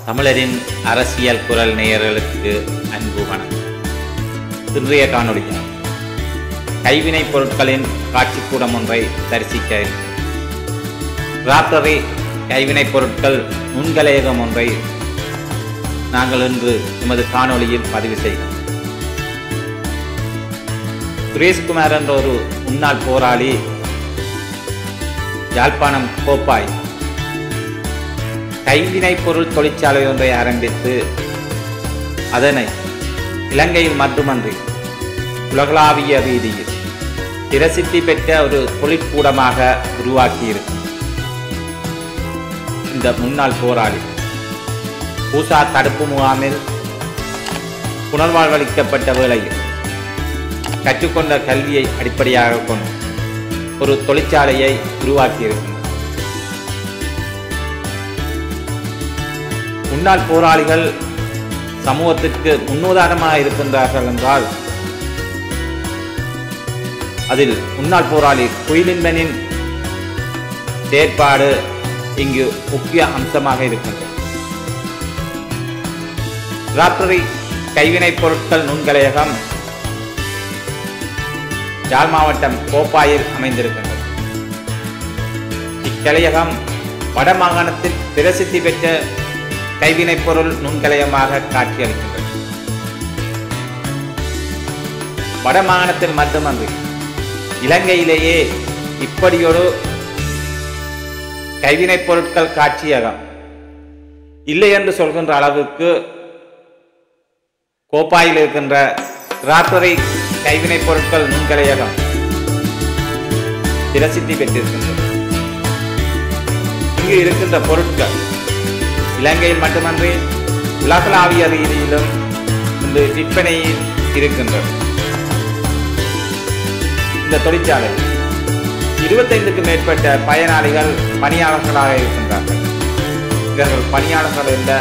தமிழரின் அரசியல் குரல் நேயர்களுக்கு அன்பு வணக்கம். இன்றைய காணொளியில் கைவினைப் பொருட்களின் காட்சிக்கூடம் ஒன்றை தரிசிக்க ராப்டரி கைவினைப் பொருட்கள் நுண்கலையகம் ஒன்றை நாங்கள் இன்று எமது காணொளியில் பதிவு செய்கிறோம். சுரேஷ்குமார் என்ற ஒரு முன்னாள் போராளி யாழ்ப்பாணம் கோப்பாய் கைவினைப் பொருள் தொழிற்சாலை ஒன்றை ஆரம்பித்து அதனை இலங்கையில் மட்டுமன்றி உலகளாவிய ரீதியில் பிரசித்தி பெற்ற ஒரு தொழிற்கூடமாக உருவாக்கியிருக்கும் இந்த முன்னாள் போராளி பூசா தடுப்பு முகாமில் புனர்வாழ்வளிக்கப்பட்ட வேளையில் கற்றுக்கொண்ட கல்வியை அடிப்படையாக கொண்டு ஒரு தொழிற்சாலையை உருவாக்கியிருக்கும். முன்னாள் போராளிகள் சமூகத்திற்கு முன்னுதாரணமாக இருக்கின்றார்கள் என்றால் அதில் முன்னாள் போராளி குயிலின்பனின் செயற்பாடு இங்கு முக்கிய அம்சமாக இருக்கின்றது. ராப்டரி கைவினைப் பொருட்கள் நுண்கலையகம் யாழ் மாவட்டம் கோப்பாயில் அமைந்திருக்கின்றது. இக்கலையகம் வடமாகாணத்தில் பிரசித்தி பெற்ற கைவினைப் பொருள் நுண்கலையமாக காட்சியளிக்கின்றது. வடமாகாணத்தில் மட்டுமன்றி இலங்கையிலேயே இப்படியொரு கைவினைப் பொருட்கள் காட்சியகம் இல்லை என்று சொல்கின்ற அளவுக்கு கோப்பாயில் இருக்கின்ற ராப்டரி கைவினைப் பொருட்கள் நுண்கலையகம் பிரசித்தி பெற்றிருக்கின்றது. இங்கு இருக்கின்ற பொருட்கள் இலங்கையில் மட்டுமன்றி உலகளாவிய ரீதியிலும் இந்த விற்பனையில் இருக்கின்றது. இந்த தொழிற்சாலை 25க்கும் மேற்பட்ட பயனாளிகள் பணியாளர்களாக இருக்கின்றார்கள். இவர்கள் பணியாளர்கள் என்ற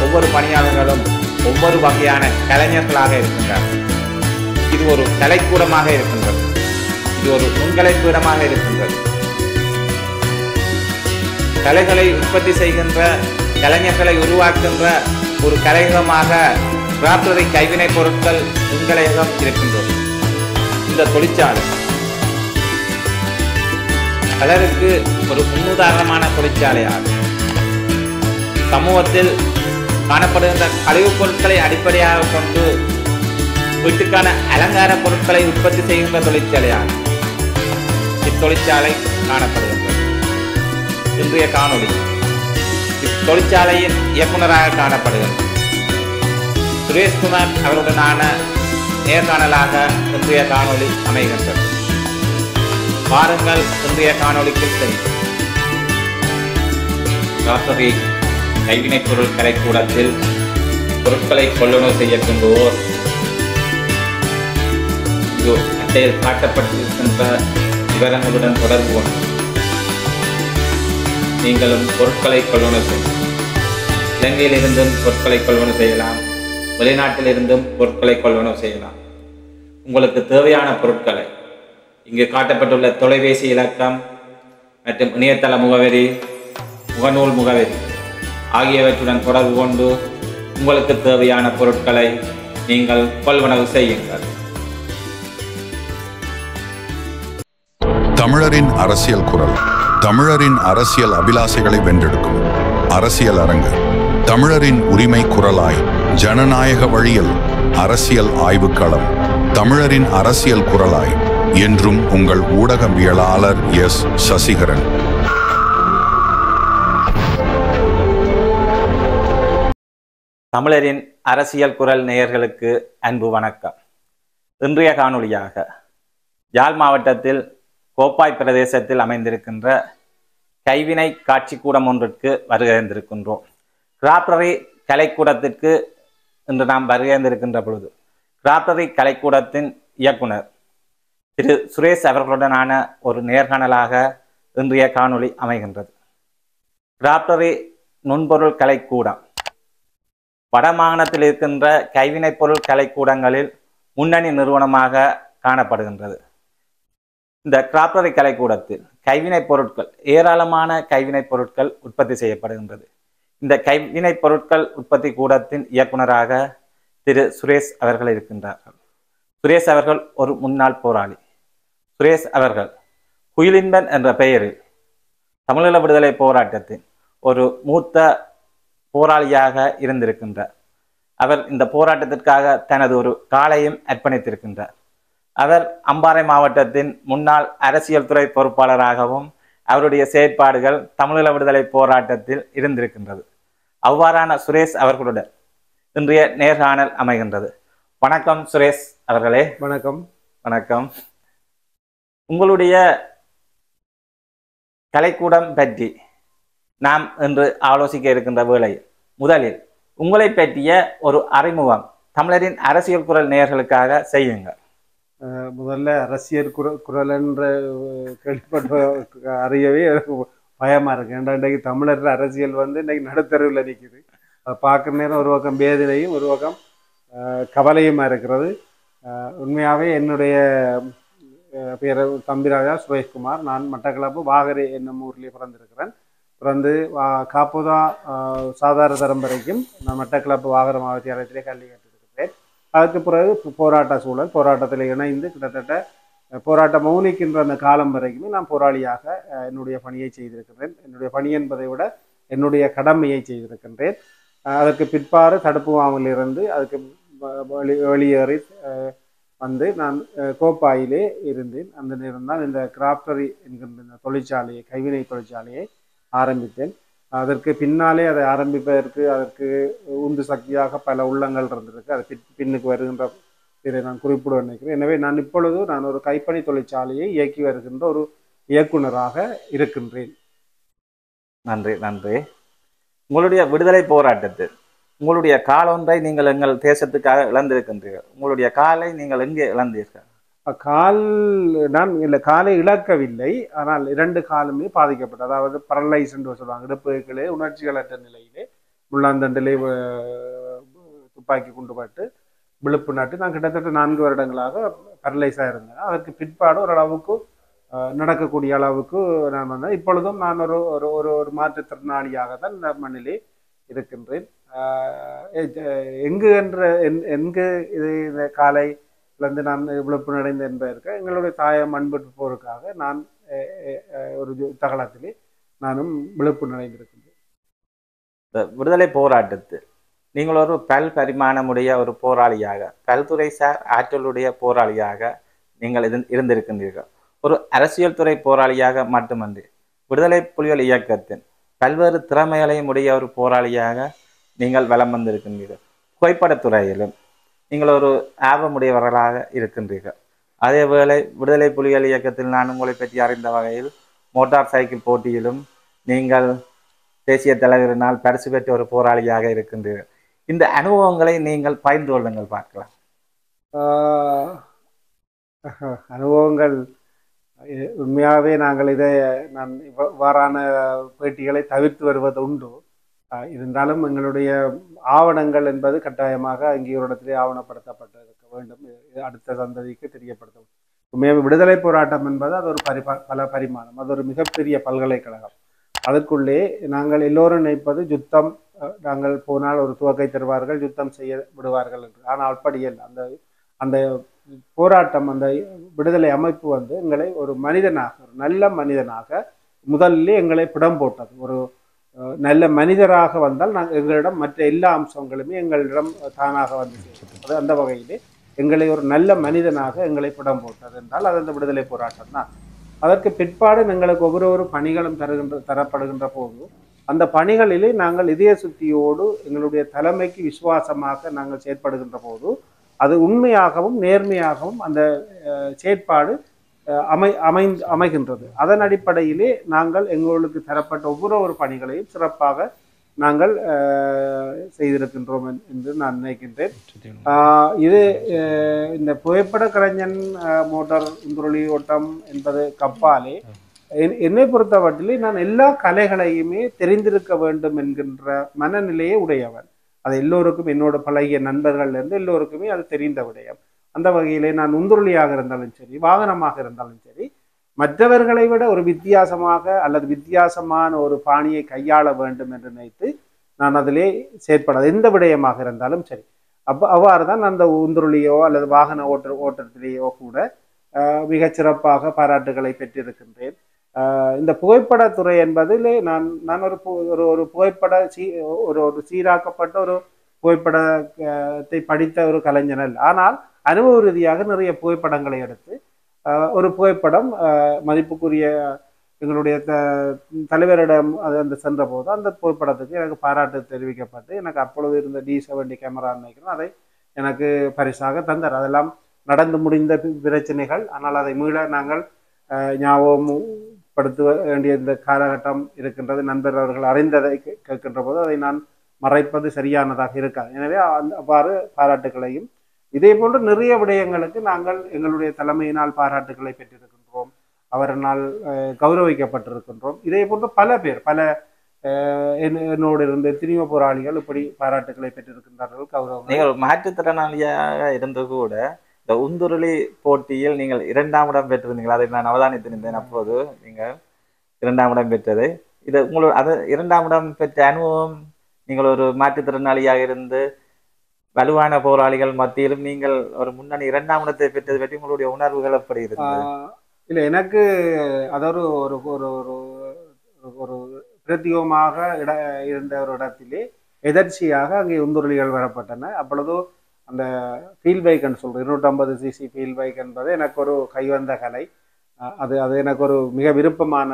ஒவ்வொரு பணியாளர்களும் ஒவ்வொரு வகையான கலைஞர்களாக இருக்கின்றார்கள். இது ஒரு கலைக்கூடமாக இருக்கின்றது. இது ஒரு நுண்கலைப்பீடமாக இருக்கின்றது. கலைகளை உற்பத்தி செய்கின்ற கலைஞர்களை உருவாக்குகின்ற ஒரு கலையகமாக ராப்டரி கைவினைப் பொருட்கள் நுண்கலையகம் இருக்கின்றது. இந்த தொழிற்சாலை பலருக்கு ஒரு முன்னுதாரணமான தொழிற்சாலையாகும். சமூகத்தில் காணப்படுகின்ற கழிவுப் பொருட்களை அடிப்படையாக கொண்டு வீட்டுக்கான அலங்கார பொருட்களை உற்பத்தி செய்கின்ற தொழிற்சாலையாகும். இத்தொழிற்சாலை காணப்படுகின்றது. இன்றைய காணொளி தொழிற்சாலையின் இயக்குநராக காணப்படுகிறது சுரேஷ்குமார் அவருடனான நேர்காணலாக இன்றைய காணொளி அமைகின்றது. பாருங்கள் இன்றைய காணொளிக்கு செல்லும். ராப்டரி கைவினைப் பொருள் கலைக்கூடத்தில் பொருட்களை கொள்ளுணர்வு செய்ய விரும்புவோர் அட்டையில் காட்டப்பட்டிருக்கின்ற விவரங்களுடன் தொடர்பு கொண்டு நீங்களும் பொருட்களை கொள்வனவு செய்யலாம். இலங்கையிலிருந்தும் பொருட்களை கொள்வனவு செய்யலாம். வெளிநாட்டிலிருந்தும் பொருட்களை கொள்வனவு செய்யலாம். உங்களுக்கு தேவையான பொருட்களை இங்கு காட்டப்பட்டுள்ள தொலைபேசி இலக்கம் மற்றும் இணையதள முகவரி, முகநூல் முகவரி ஆகியவற்றுடன் தொடர்பு கொண்டு உங்களுக்கு தேவையான பொருட்களை நீங்கள் கொள்வனவு செய்யுங்கள். தமிழரின் அரசியல் குரல், தமிழரின் அரசியல் அபிலாசைகளை வென்றெடுக்கும் அரசியல் அரங்கு, தமிழரின் உரிமை குரலாய் ஜனநாயக வழியில் அரசியல் ஆய்வுக்களம், தமிழரின் அரசியல் குரலாய் என்றும் உங்கள் ஊடகவியலாளர் எஸ். சசிகரன். தமிழரின் அரசியல் குரல் நேயர்களுக்கு அன்பு வணக்கம். இன்றைய காணொளியாக யாழ் மாவட்டத்தில் கோப்பாய் பிரதேசத்தில் அமைந்திருக்கின்ற கைவினை காட்சிக்கூடம் ஒன்றிற்கு வருகின்றிருக்கின்றோம். ராப்டரி கலைக்கூடத்திற்கு இன்று நாம் வருகின்றிருக்கின்ற பொழுது ராப்டரி கலைக்கூடத்தின் இயக்குனர் திரு சுரேஷ் அவர்களுடனான ஒரு நேர்காணலாக இன்றைய காணொளி அமைகின்றது. ராப்டரி நுண்பொருள் கலைக்கூடம் வடமாகாணத்தில் இருக்கின்ற கைவினைப் பொருள் கலைக்கூடங்களில் முன்னணி நிறுவனமாக காணப்படுகின்றது. இந்த ராப்டரி கலைக்கூடத்தில் கைவினைப் பொருட்கள் ஏராளமான கைவினைப் பொருட்கள் உற்பத்தி செய்யப்படுகின்றது. இந்த கைவினைப் பொருட்கள் உற்பத்தி கூடத்தின் இயக்குனராக திரு சுரேஷ் அவர்கள் இருக்கின்றார்கள். சுரேஷ் அவர்கள் ஒரு முன்னாள் போராளி. சுரேஷ் அவர்கள் குயிலின்பன் என்ற பெயரில் தமிழீழ விடுதலை போராட்டத்தின் ஒரு மூத்த போராளியாக இருந்திருக்கின்றார். அவர் இந்த போராட்டத்திற்காக தனது ஒரு காலையும் அர்ப்பணித்திருக்கின்றார். அவர் அம்பாறை மாவட்டத்தின் முன்னாள் அரசியல் துறை பொறுப்பாளராகவும் அவருடைய செயற்பாடுகள் தமிழீழ விடுதலை போராட்டத்தில் இருந்திருக்கின்றது. அவ்வாறான சுரேஷ் அவர்களுடன் இன்றைய நேர்காணல் அமைகின்றது. வணக்கம் சுரேஷ் அவர்களே. வணக்கம். வணக்கம். உங்களுடைய கலைக்கூடம் பற்றி நாம் இன்று ஆலோசிக்க இருக்கின்ற வேளையில் முதலில் உங்களை பற்றிய ஒரு அறிமுகம் தமிழரின் அரசியல் குரல் நேயர்களுக்காக செய்யுங்கள். முதல்ல அரசியல் குரல் என்ற கேள்விப்பட்ட அறியவே பயமா இருக்கு. ஏன்னா இன்றைக்கு தமிழர் அரசியல் இன்றைக்கு நடுத்தருவில் நிற்குது. அதை பார்க்குற நேரம் ஒரு பக்கம் வேதனையும் ஒரு பக்கம் கவலையுமா இருக்கிறது. உண்மையாகவே என்னுடைய பேர் தம்பிராஜா சுரேஷ்குமார். நான் மட்டக்களப்பு வாகரை என்னும் ஊர்லேயே பிறந்திருக்கிறேன். பிறந்து காப்புதா சாதாரண தரம் வரைக்கும் நான் மட்டக்களப்பு வாகர மாவட்ட கல்வி கற்றிருக்கிறேன். அதுக்கு பிறகு போராட்ட சூழல், போராட்டத்தில் இணைந்து கிட்டத்தட்ட போராட்டம் மௌனிக்கின்ற அந்த காலம் வரைக்குமே நான் போராளியாக என்னுடைய பணியை செய்திருக்கிறேன். என்னுடைய பணி என்பதை விட என்னுடைய கடமையை செய்திருக்கின்றேன். அதற்கு பிற்பாடு தடுப்பு முகாமிலிருந்து அதுக்கு வெளியேறி நான் கோப்பாயிலே இருந்தேன். அந்த நேரம் தான் இந்த கிராப்டரி என்கின்ற இந்த தொழிற்சாலையை, கைவினை தொழிற்சாலையை ஆரம்பித்தேன். அதற்கு பின்னாலே அதை ஆரம்பிப்பதற்கு அதற்கு உந்து சக்தியாக பல உள்ளங்கள் இருந்திருக்கு. அது பின்னுக்கு வருகின்ற இதை நான் குறிப்பிட நினைக்கிறேன். எனவே நான் ஒரு கைப்பணி தொழிற்சாலையை இயக்கி வருகின்ற ஒரு இயக்குனராக இருக்கின்றேன். நன்றி நன்றி. உங்களுடைய விடுதலை போராட்டத்தில் உங்களுடைய காலொன்றை நீங்கள் எங்கள் தேசத்துக்காக இழந்திருக்கின்றீர்கள். உங்களுடைய காலை நீங்கள் எங்கே இழந்தீர்கள்? காலை இழக்கவில்லை, ஆனால் 2 காலுமே பாதிக்கப்பட்டது. அதாவது பரலைஸ் என்று சொல்லுவாங்க. இடுப்புகளே உணர்ச்சிகளற்ற நிலையிலே முள்ளாந்தண்டிலே துப்பாக்கி குண்டு பட்டு விழுப்பு நாட்டு நான் கிட்டத்தட்ட 4 வருடங்களாக பரலைஸாக இருந்தேன். அதற்கு பிற்பாடு ஓரளவுக்கு நடக்கக்கூடிய அளவுக்கு நான் வந்தேன். இப்பொழுதும் நான் ஒரு மாற்றுத்திறனாளியாக தான் இந்த மண்ணிலே இருக்கின்றேன். எங்கு இது இந்த காலையிலிருந்து நான் விழுப்பு அடைந்தேன் என்பதற்கு எங்களுடைய தாயம் அன்பு போருக்காக நான் ஒரு தகலத்திலே நானும் விழுப்பு அடைந்திருக்கின்றேன். விடுதலை போராட்டத்தில் நீங்கள் ஒரு பரிமாணமுடைய ஒரு போராளியாக, பல்துறைசார் ஆற்றலுடைய போராளியாக நீங்கள் இருந்திருக்கின்றீர்கள். ஒரு அரசியல் துறை போராளியாக மட்டுமன்றி விடுதலை புலிகள் இயக்கத்தின் பல்வேறு திறமைகளையும் உடைய ஒரு போராளியாக நீங்கள் வலம் வந்திருக்கின்றீர்கள். புகைப்படத்துறையிலும் நீங்கள் ஒரு ஆர்வமுடையவர்களாக இருக்கின்றீர்கள். அதேவேளை விடுதலை புலிகள் இயக்கத்தில் நான் உங்களை பற்றி அறிந்த வகையில் மோட்டார் சைக்கிள் போட்டியிலும் நீங்கள் தேசிய தலைவரினால் பரிசு பெற்ற ஒரு போராளியாக இருக்கின்றீர்கள். இந்த அனுபவங்களை நீங்கள் பகிர்ந்து கொள்ளுங்கள், பார்க்கலாம். அனுபவங்கள் உண்மையாகவே நான் இவ்வாறான பேட்டிகளை தவிர்த்து வருவது உண்டு. இருந்தாலும் எங்களுடைய ஆவணங்கள் என்பது கட்டாயமாக அங்கீகாரத்திலே ஆவணப்படுத்தப்பட்டிருக்க வேண்டும். அடுத்த சந்ததிக்கு தெரியப்படுத்த வேண்டும். உண்மையாக விடுதலை போராட்டம் என்பது அது ஒரு பல பரிமாணம். அது ஒரு மிகப்பெரிய பல்கலைக்கழகம். அதற்குள்ளே நாங்கள் எல்லோரும் நினைப்பது யுத்தம், நாங்கள் போனால் ஒரு துவக்கை தருவார்கள், யுத்தம் செய்ய விடுவார்கள் என்று. ஆனால் அப்படியல்ல. அந்த போராட்டம், அந்த விடுதலை அமைப்பு எங்களை ஒரு மனிதனாக, ஒரு நல்ல மனிதனாக முதலில் எங்களை பிடம் போட்டது. ஒரு நல்ல மனிதராக வந்தால் எங்களிடம் மற்ற எல்லா அம்சங்களுமே எங்களிடம் தானாக சேர்ந்தது. அந்த வகையிலே எங்களை ஒரு நல்ல மனிதனாக எங்களை பிடம் போட்டது என்றால் அது அந்த விடுதலை போராட்டம் தான். அதற்கு பிற்பாடு எங்களுக்கு ஒவ்வொரு பணிகளும் தரப்படுகின்ற போது அந்த பணிகளிலே நாங்கள் இதய சுத்தியோடு எங்களுடைய தலைமைக்கு விசுவாசமாக நாங்கள் செயற்படுகின்ற போது அது உண்மையாகவும் நேர்மையாகவும் அந்த செயற்பாடு அமைகின்றது. அதன் அடிப்படையிலே நாங்கள் எங்களுக்கு தரப்பட்ட ஒவ்வொரு பணிகளையும் சிறப்பாக நாங்கள் செய்திருக்கின்றோம் என்று நான் நினைக்கின்றேன். இது இந்த புகைப்பட கலைஞன் மோட்டார் உந்துருளி ஓட்டம் என்பது கப்பாலே என்னை பொறுத்தவற்றிலே நான் எல்லா கலைகளையுமே தெரிந்திருக்க வேண்டும் என்கின்ற மனநிலையை உடையவன். அது எல்லோருக்கும், என்னோட பழகிய நண்பர்கள்லேருந்து எல்லோருக்குமே அது தெரிந்த விடயம். அந்த வகையிலே நான் உந்துருளியாக இருந்தாலும் சரி, வாகனமாக இருந்தாலும் சரி, மற்றவர்களை விட ஒரு வித்தியாசமாக அல்லது வித்தியாசமான ஒரு பாணியை கையாள வேண்டும் என்று நினைத்து நான் அதிலே செயற்படாது எந்த விடயமாக இருந்தாலும் சரி. அவ்வாறு தான் அந்த உந்துருளியோ அல்லது வாகன ஓட்டத்திலேயோ கூட மிகச் சிறப்பாக பாராட்டுகளை பெற்றிருக்கின்றேன். இந்த புகைப்படத்துறை என்பதிலே நான் ஒரு புகைப்பட ஒரு சீராக்கப்பட்ட ஒரு புகைப்படத்தை படித்த ஒரு கலைஞர் அல்ல. ஆனால் அனுபவ ரீதியாக நிறைய புகைப்படங்களை எடுத்து ஒரு புகைப்படம் மதிப்புக்குரிய எங்களுடைய தலைவரிடம் அந்த சென்ற போது அந்த புகைப்படத்துக்கு எனக்கு பாராட்டு தெரிவிக்கப்பட்டு எனக்கு அப்பொழுது இருந்த D70 கேமரா நினைக்கிறேன் அதை எனக்கு பரிசாக தந்தார். அதெல்லாம் நடந்து முடிந்த பிரச்சனைகள். ஆனால் அதை மீள நாங்கள் ஞாபகப்படுத்த வேண்டிய இந்த காலகட்டம் இருக்கின்றது. நண்பர் அவர்கள் அறிந்ததை கேட்கின்ற போது அதை நான் மறைப்பது சரியானதாக இருக்காது. எனவே அவ்வாறு பாராட்டுகளையும் இதே போன்று நிறைய விடயங்களுக்கு நாங்கள் எங்களுடைய தலைமையினால் பாராட்டுகளை பெற்றிருக்கின்றோம். அவரால் கௌரவிக்கப்பட்டிருக்கின்றோம். இதே போன்று பல என்னோடு இருந்த எத்தனையோ போராளிகள் இப்படி பாராட்டுகளை பெற்றிருக்கின்றார்கள். கௌரவம். நீங்கள் மாற்றுத்திறனாளியாக இருந்து கூட இந்த உந்துருளி போட்டியில் நீங்கள் 2ஆம் இடம் பெற்றிருந்தீர்கள். அதை நான் அவதானித்திருந்தேன். அப்போது நீங்கள் 2ஆம் இடம் பெற்றது இது உங்களோட அது 2ஆம் இடம் பெற்ற அனுபவம். நீங்கள் ஒரு மாற்றுத்திறனாளியாக இருந்து வலுவான போராளிகள் மத்தியிலும் நீங்கள் ஒரு முன்னணி 2ஆம் இடத்தை பெற்றது பற்றி உங்களுடைய உணர்வுகள் எப்படி இருந்தது? இல்லை, எனக்கு அதாவது ஒரு பிரத்யேகமாக இருந்த ஒரு இடத்திலே எதர்ச்சியாக அங்கே உந்துருளிகள் வரப்பட்டன. அப்பொழுது அந்த ஃபீல்ட் பைக்னு சொல்கிறேன் 250cc ஃபீல்ட் பைக் என்பது எனக்கு ஒரு கைவந்த கலை. அது எனக்கு ஒரு மிக விருப்பமான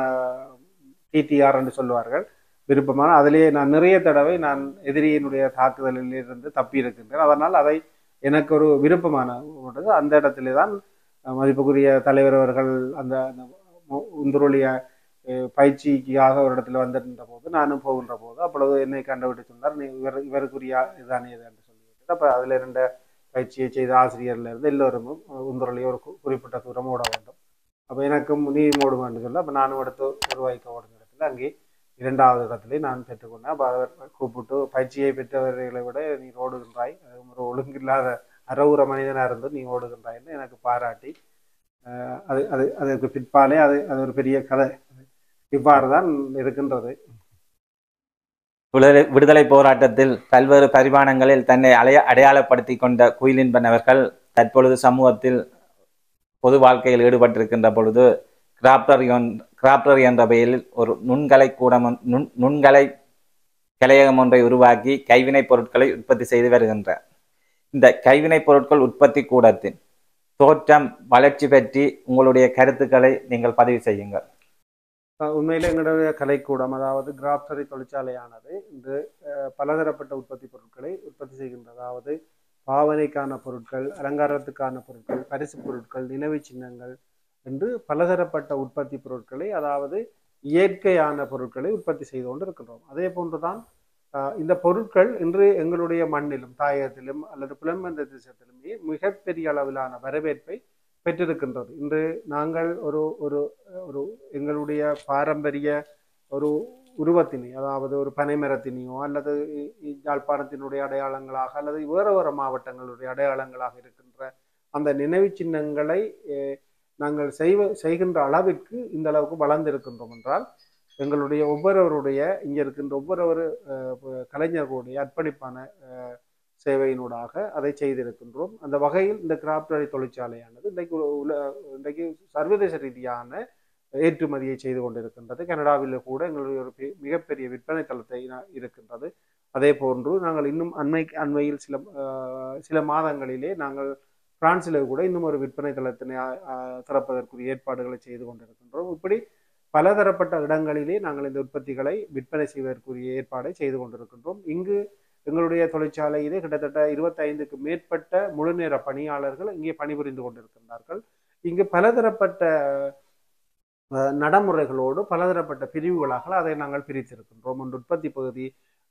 TTR என்று சொல்லுவார்கள். விருப்பமான அதிலேயே நான் நிறைய தடவை நான் எதிரியினுடைய தாக்குதலில் இருந்து தப்பி இருக்கின்றேன். அதனால் அதை எனக்கு ஒரு விருப்பமான அந்த இடத்திலே தான் மதிப்புக்குரிய தலைவர் அவர்கள் அந்த உந்துருளிய பயிற்சிக்காக ஒரு இடத்துல வந்திருந்த போது நானும் போகின்ற போது அப்பொழுது என்னை கண்டுபிடி சொன்னார், நீ இவருக்குரிய இதுதானே இது என்று சொல்லிவிட்டு அப்போ அதில் இருந்த பயிற்சியை செய்த ஆசிரியர்ல இருந்து எல்லோரும் உந்துருளிய ஒரு குறிப்பிட்ட தூரம் ஓட வேண்டும். அப்போ எனக்கும் நீ ஓடுவேன் என்று சொல்ல அப்போ நானும் எடுத்து உருவாக்க ஓடுன இடத்துல அங்கே 2வது இடத்துல நான் பெற்றுக்கொண்டேன். அப்போ அவர் கூப்பிட்டு பயிற்சியை பெற்றவர்களை விட நீ ஓடுகின்றாய், ஒரு ஒழுங்கில்லாத அறவுற மனிதனாக இருந்து நீ ஓடுகின்றாய்ன்னு எனக்கு பாராட்டி அதற்கு பிற்பாலே அது ஒரு பெரிய கதை. இவ்வாறு தான் இருக்கின்றது. விடுதலை போராட்டத்தில் பல்வேறு பரிமாணங்களில் தன்னை அடையாளப்படுத்தி கொண்ட குயிலின்பன் அவர்கள் தற்பொழுது சமூகத்தில் பொது வாழ்க்கையில் ஈடுபட்டிருக்கின்ற பொழுது கிராப்டர் என்ற பெயரில் ஒரு நுண்கலை கலையகம் ஒன்றை உருவாக்கி கைவினைப் பொருட்களை உற்பத்தி செய்து வருகின்றார். இந்த கைவினைப் பொருட்கள் உற்பத்தி கூடத்தின் தோற்றம் வளர்ச்சி பற்றி உங்களுடைய கருத்துக்களை நீங்கள் பதிவு செய்யுங்கள். உண்மையில் எங்களுடைய கலைக்கூடம் அதாவது கிராப்டரி தொழிற்சாலையானது இன்று பலதரப்பட்ட உற்பத்தி பொருட்களை உற்பத்தி செய்கின்றது. அதாவது பாவனைக்கான பொருட்கள், அலங்காரத்துக்கான பொருட்கள், பரிசு பொருட்கள், நினைவு சின்னங்கள் என்று பலதரப்பட்ட உற்பத்தி பொருட்களை அதாவது இயற்கையான பொருட்களை உற்பத்தி செய்து கொண்டு இருக்கின்றோம். அதே போன்றுதான் இந்த பொருட்கள் இன்று எங்களுடைய மண்ணிலும் தாயகத்திலும் அல்லது புலம்பெயர்ந்த தேசத்திலுமே மிகப்பெரிய அளவிலான வரவேற்பை பெற்றிருக்கின்றது. இன்று நாங்கள் ஒரு எங்களுடைய பாரம்பரிய ஒரு உருவத்தினை அதாவது ஒரு பனைமரத்தினையோ அல்லது யாழ்ப்பாணத்தினுடைய அடையாளங்களாக அல்லது வேறு மாவட்டங்களுடைய அடையாளங்களாக இருக்கின்ற அந்த நினைவு சின்னங்களை நாங்கள் செய்கின்ற அளவிற்கு இந்த அளவுக்கு வளர்ந்திருக்கின்றோம் என்றால் எங்களுடைய ஒவ்வொருவருடைய இங்கே இருக்கின்ற ஒவ்வொரு கலைஞர்களுடைய அர்ப்பணிப்பான சேவையினூடாக அதை செய்திருக்கின்றோம். அந்த வகையில் இந்த கிராப்டரி தொழிற்சாலையானது இன்றைக்கு சர்வதேச ரீதியான ஏற்றுமதியை செய்து கொண்டிருக்கின்றது. கனடாவில் கூட எங்களுடைய ஒரு மிகப்பெரிய விற்பனை தளத்தை இருக்கின்றது. அதே போன்று நாங்கள் இன்னும் அண்மையில் சில மாதங்களிலே நாங்கள் பிரான்சில் கூட இன்னும் ஒரு விற்பனை தளத்தினை திறப்பதற்குரிய ஏற்பாடுகளை செய்து கொண்டிருக்கின்றோம். இப்படி பலதரப்பட்ட இடங்களிலே நாங்கள் இந்த உற்பத்திகளை விற்பனை செய்வதற்குரிய ஏற்பாடை செய்து கொண்டிருக்கின்றோம். இங்கு எங்களுடைய தொழிற்சாலையிலே கிட்டத்தட்ட 25க்கு மேற்பட்ட முழுநேர பணியாளர்கள் இங்கே பணிபுரிந்து கொண்டிருக்கின்றார்கள். இங்கு பலதரப்பட்ட நடைமுறைகளோடு பலதரப்பட்ட பிரிவுகளாக அதை நாங்கள் பிரித்திருக்கின்றோம். ஒன்று உற்பத்தி பகுதி,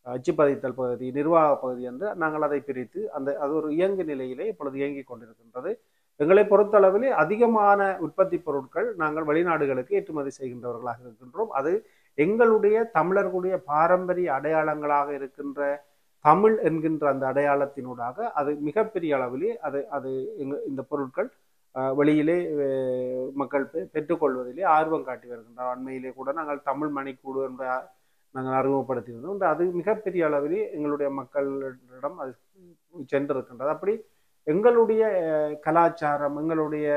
அச்சுப்பதித்தல் பகுதி, நிர்வாக பகுதி என்று நாங்கள் அதை பிரித்து அது ஒரு இயங்கு நிலையிலே இப்பொழுது இயங்கிக் கொண்டிருக்கின்றது. எங்களை பொறுத்தளவிலே அதிகமான உற்பத்தி பொருட்கள் நாங்கள் வெளிநாடுகளுக்கு ஏற்றுமதி செய்கின்றவர்களாக இருக்கின்றோம். அது எங்களுடைய தமிழர்களுடைய பாரம்பரிய அடையாளங்களாக இருக்கின்ற தமிழ் என்கின்ற அந்த அடையாளத்தினூடாக அது மிகப்பெரிய அளவிலே அது இந்த பொருட்கள் வெளியிலே மக்கள் பெற்றுக்கொள்வதிலே ஆர்வம் காட்டி வருகின்றனர். அண்மையிலே கூட நாங்கள் தமிழ் மணிக்கூடு என்ற நாங்கள் அறிமுகப்படுத்தியிருந்தோம். அது மிகப்பெரிய அளவில் எங்களுடைய மக்களிடம் அது சென்றிருக்கின்றது. அப்படி எங்களுடைய கலாச்சாரம், எங்களுடைய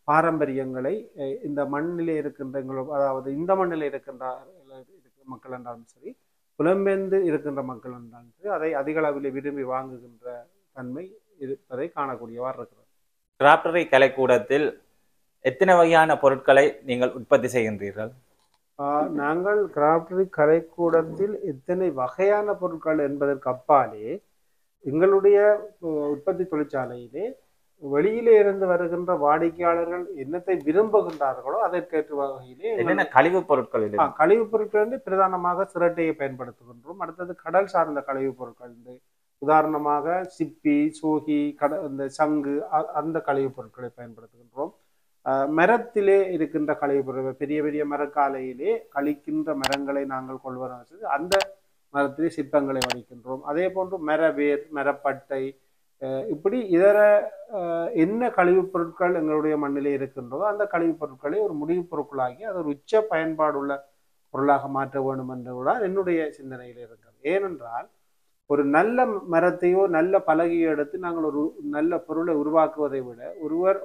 பாரம்பரியங்களை இந்த மண்ணிலே இருக்கின்ற அதாவது இந்த மண்ணிலே இருக்கின்ற மக்கள் என்றாலும் சரி, புலம்பெயர்ந்து இருக்கின்ற மக்கள் என்றாலும் சரி, அதை அதிக அளவில் விரும்பி வாங்குகின்ற தன்மை இருப்பதை காணக்கூடியவாறு இருக்கிறது. கிராப்டரி கலைக்கூடத்தில் எத்தனை வகையான பொருட்களை நீங்கள் உற்பத்தி செய்கின்றீர்கள்? நாங்கள் கிராப்டரி கலைக்கூடத்தில் எத்தனை வகையான பொருட்கள் என்பதற்கு அப்பாலே எங்களுடைய உற்பத்தி தொழிற்சாலையிலே வெளியிலே இருந்து வருகின்ற வாடிக்கையாளர்கள் என்னத்தை விரும்புகின்றார்களோ அதற்கேற்ற வகையிலே என்னென்ன கழிவுப் பொருட்கள்? கழிவுப் பொருட்கள் வந்து பிரதானமாக சிரட்டையை பயன்படுத்துகின்றோம். அடுத்தது கடல் சார்ந்த கழிவுப் பொருட்கள், உதாரணமாக சிப்பி, சோகி, இந்த சங்கு, அந்த கழிவுப் பொருட்களை பயன்படுத்துகின்றோம். மரத்திலே இருக்கின்ற கழிவுப் பொருட்கள், பெரிய பெரிய மரக்காலையிலே கழிக்கின்ற மரங்களை நாங்கள் கொள்வதாக செய்து அந்த மரத்திலே சிற்பங்களை வடிக்கின்றோம். அதே போன்று மரவேர், மரப்பட்டை, இப்படி இதர என்ன கழிவுப் பொருட்கள் எங்களுடைய மண்ணிலே இருக்கின்றதோ அந்த கழிவுப் பொருட்களை ஒரு முடிவுப் பொருட்களாகி அது ஒரு உச்ச பயன்பாடுள்ள பொருளாக மாற்ற வேண்டும் என்றுதான் என்னுடைய சிந்தனையில் இருக்கிறது. ஏனென்றால் ஒரு நல்ல மரத்தையோ நல்ல பலகையோ எடுத்து நாங்கள் ஒரு நல்ல பொருளை உருவாக்குவதை விட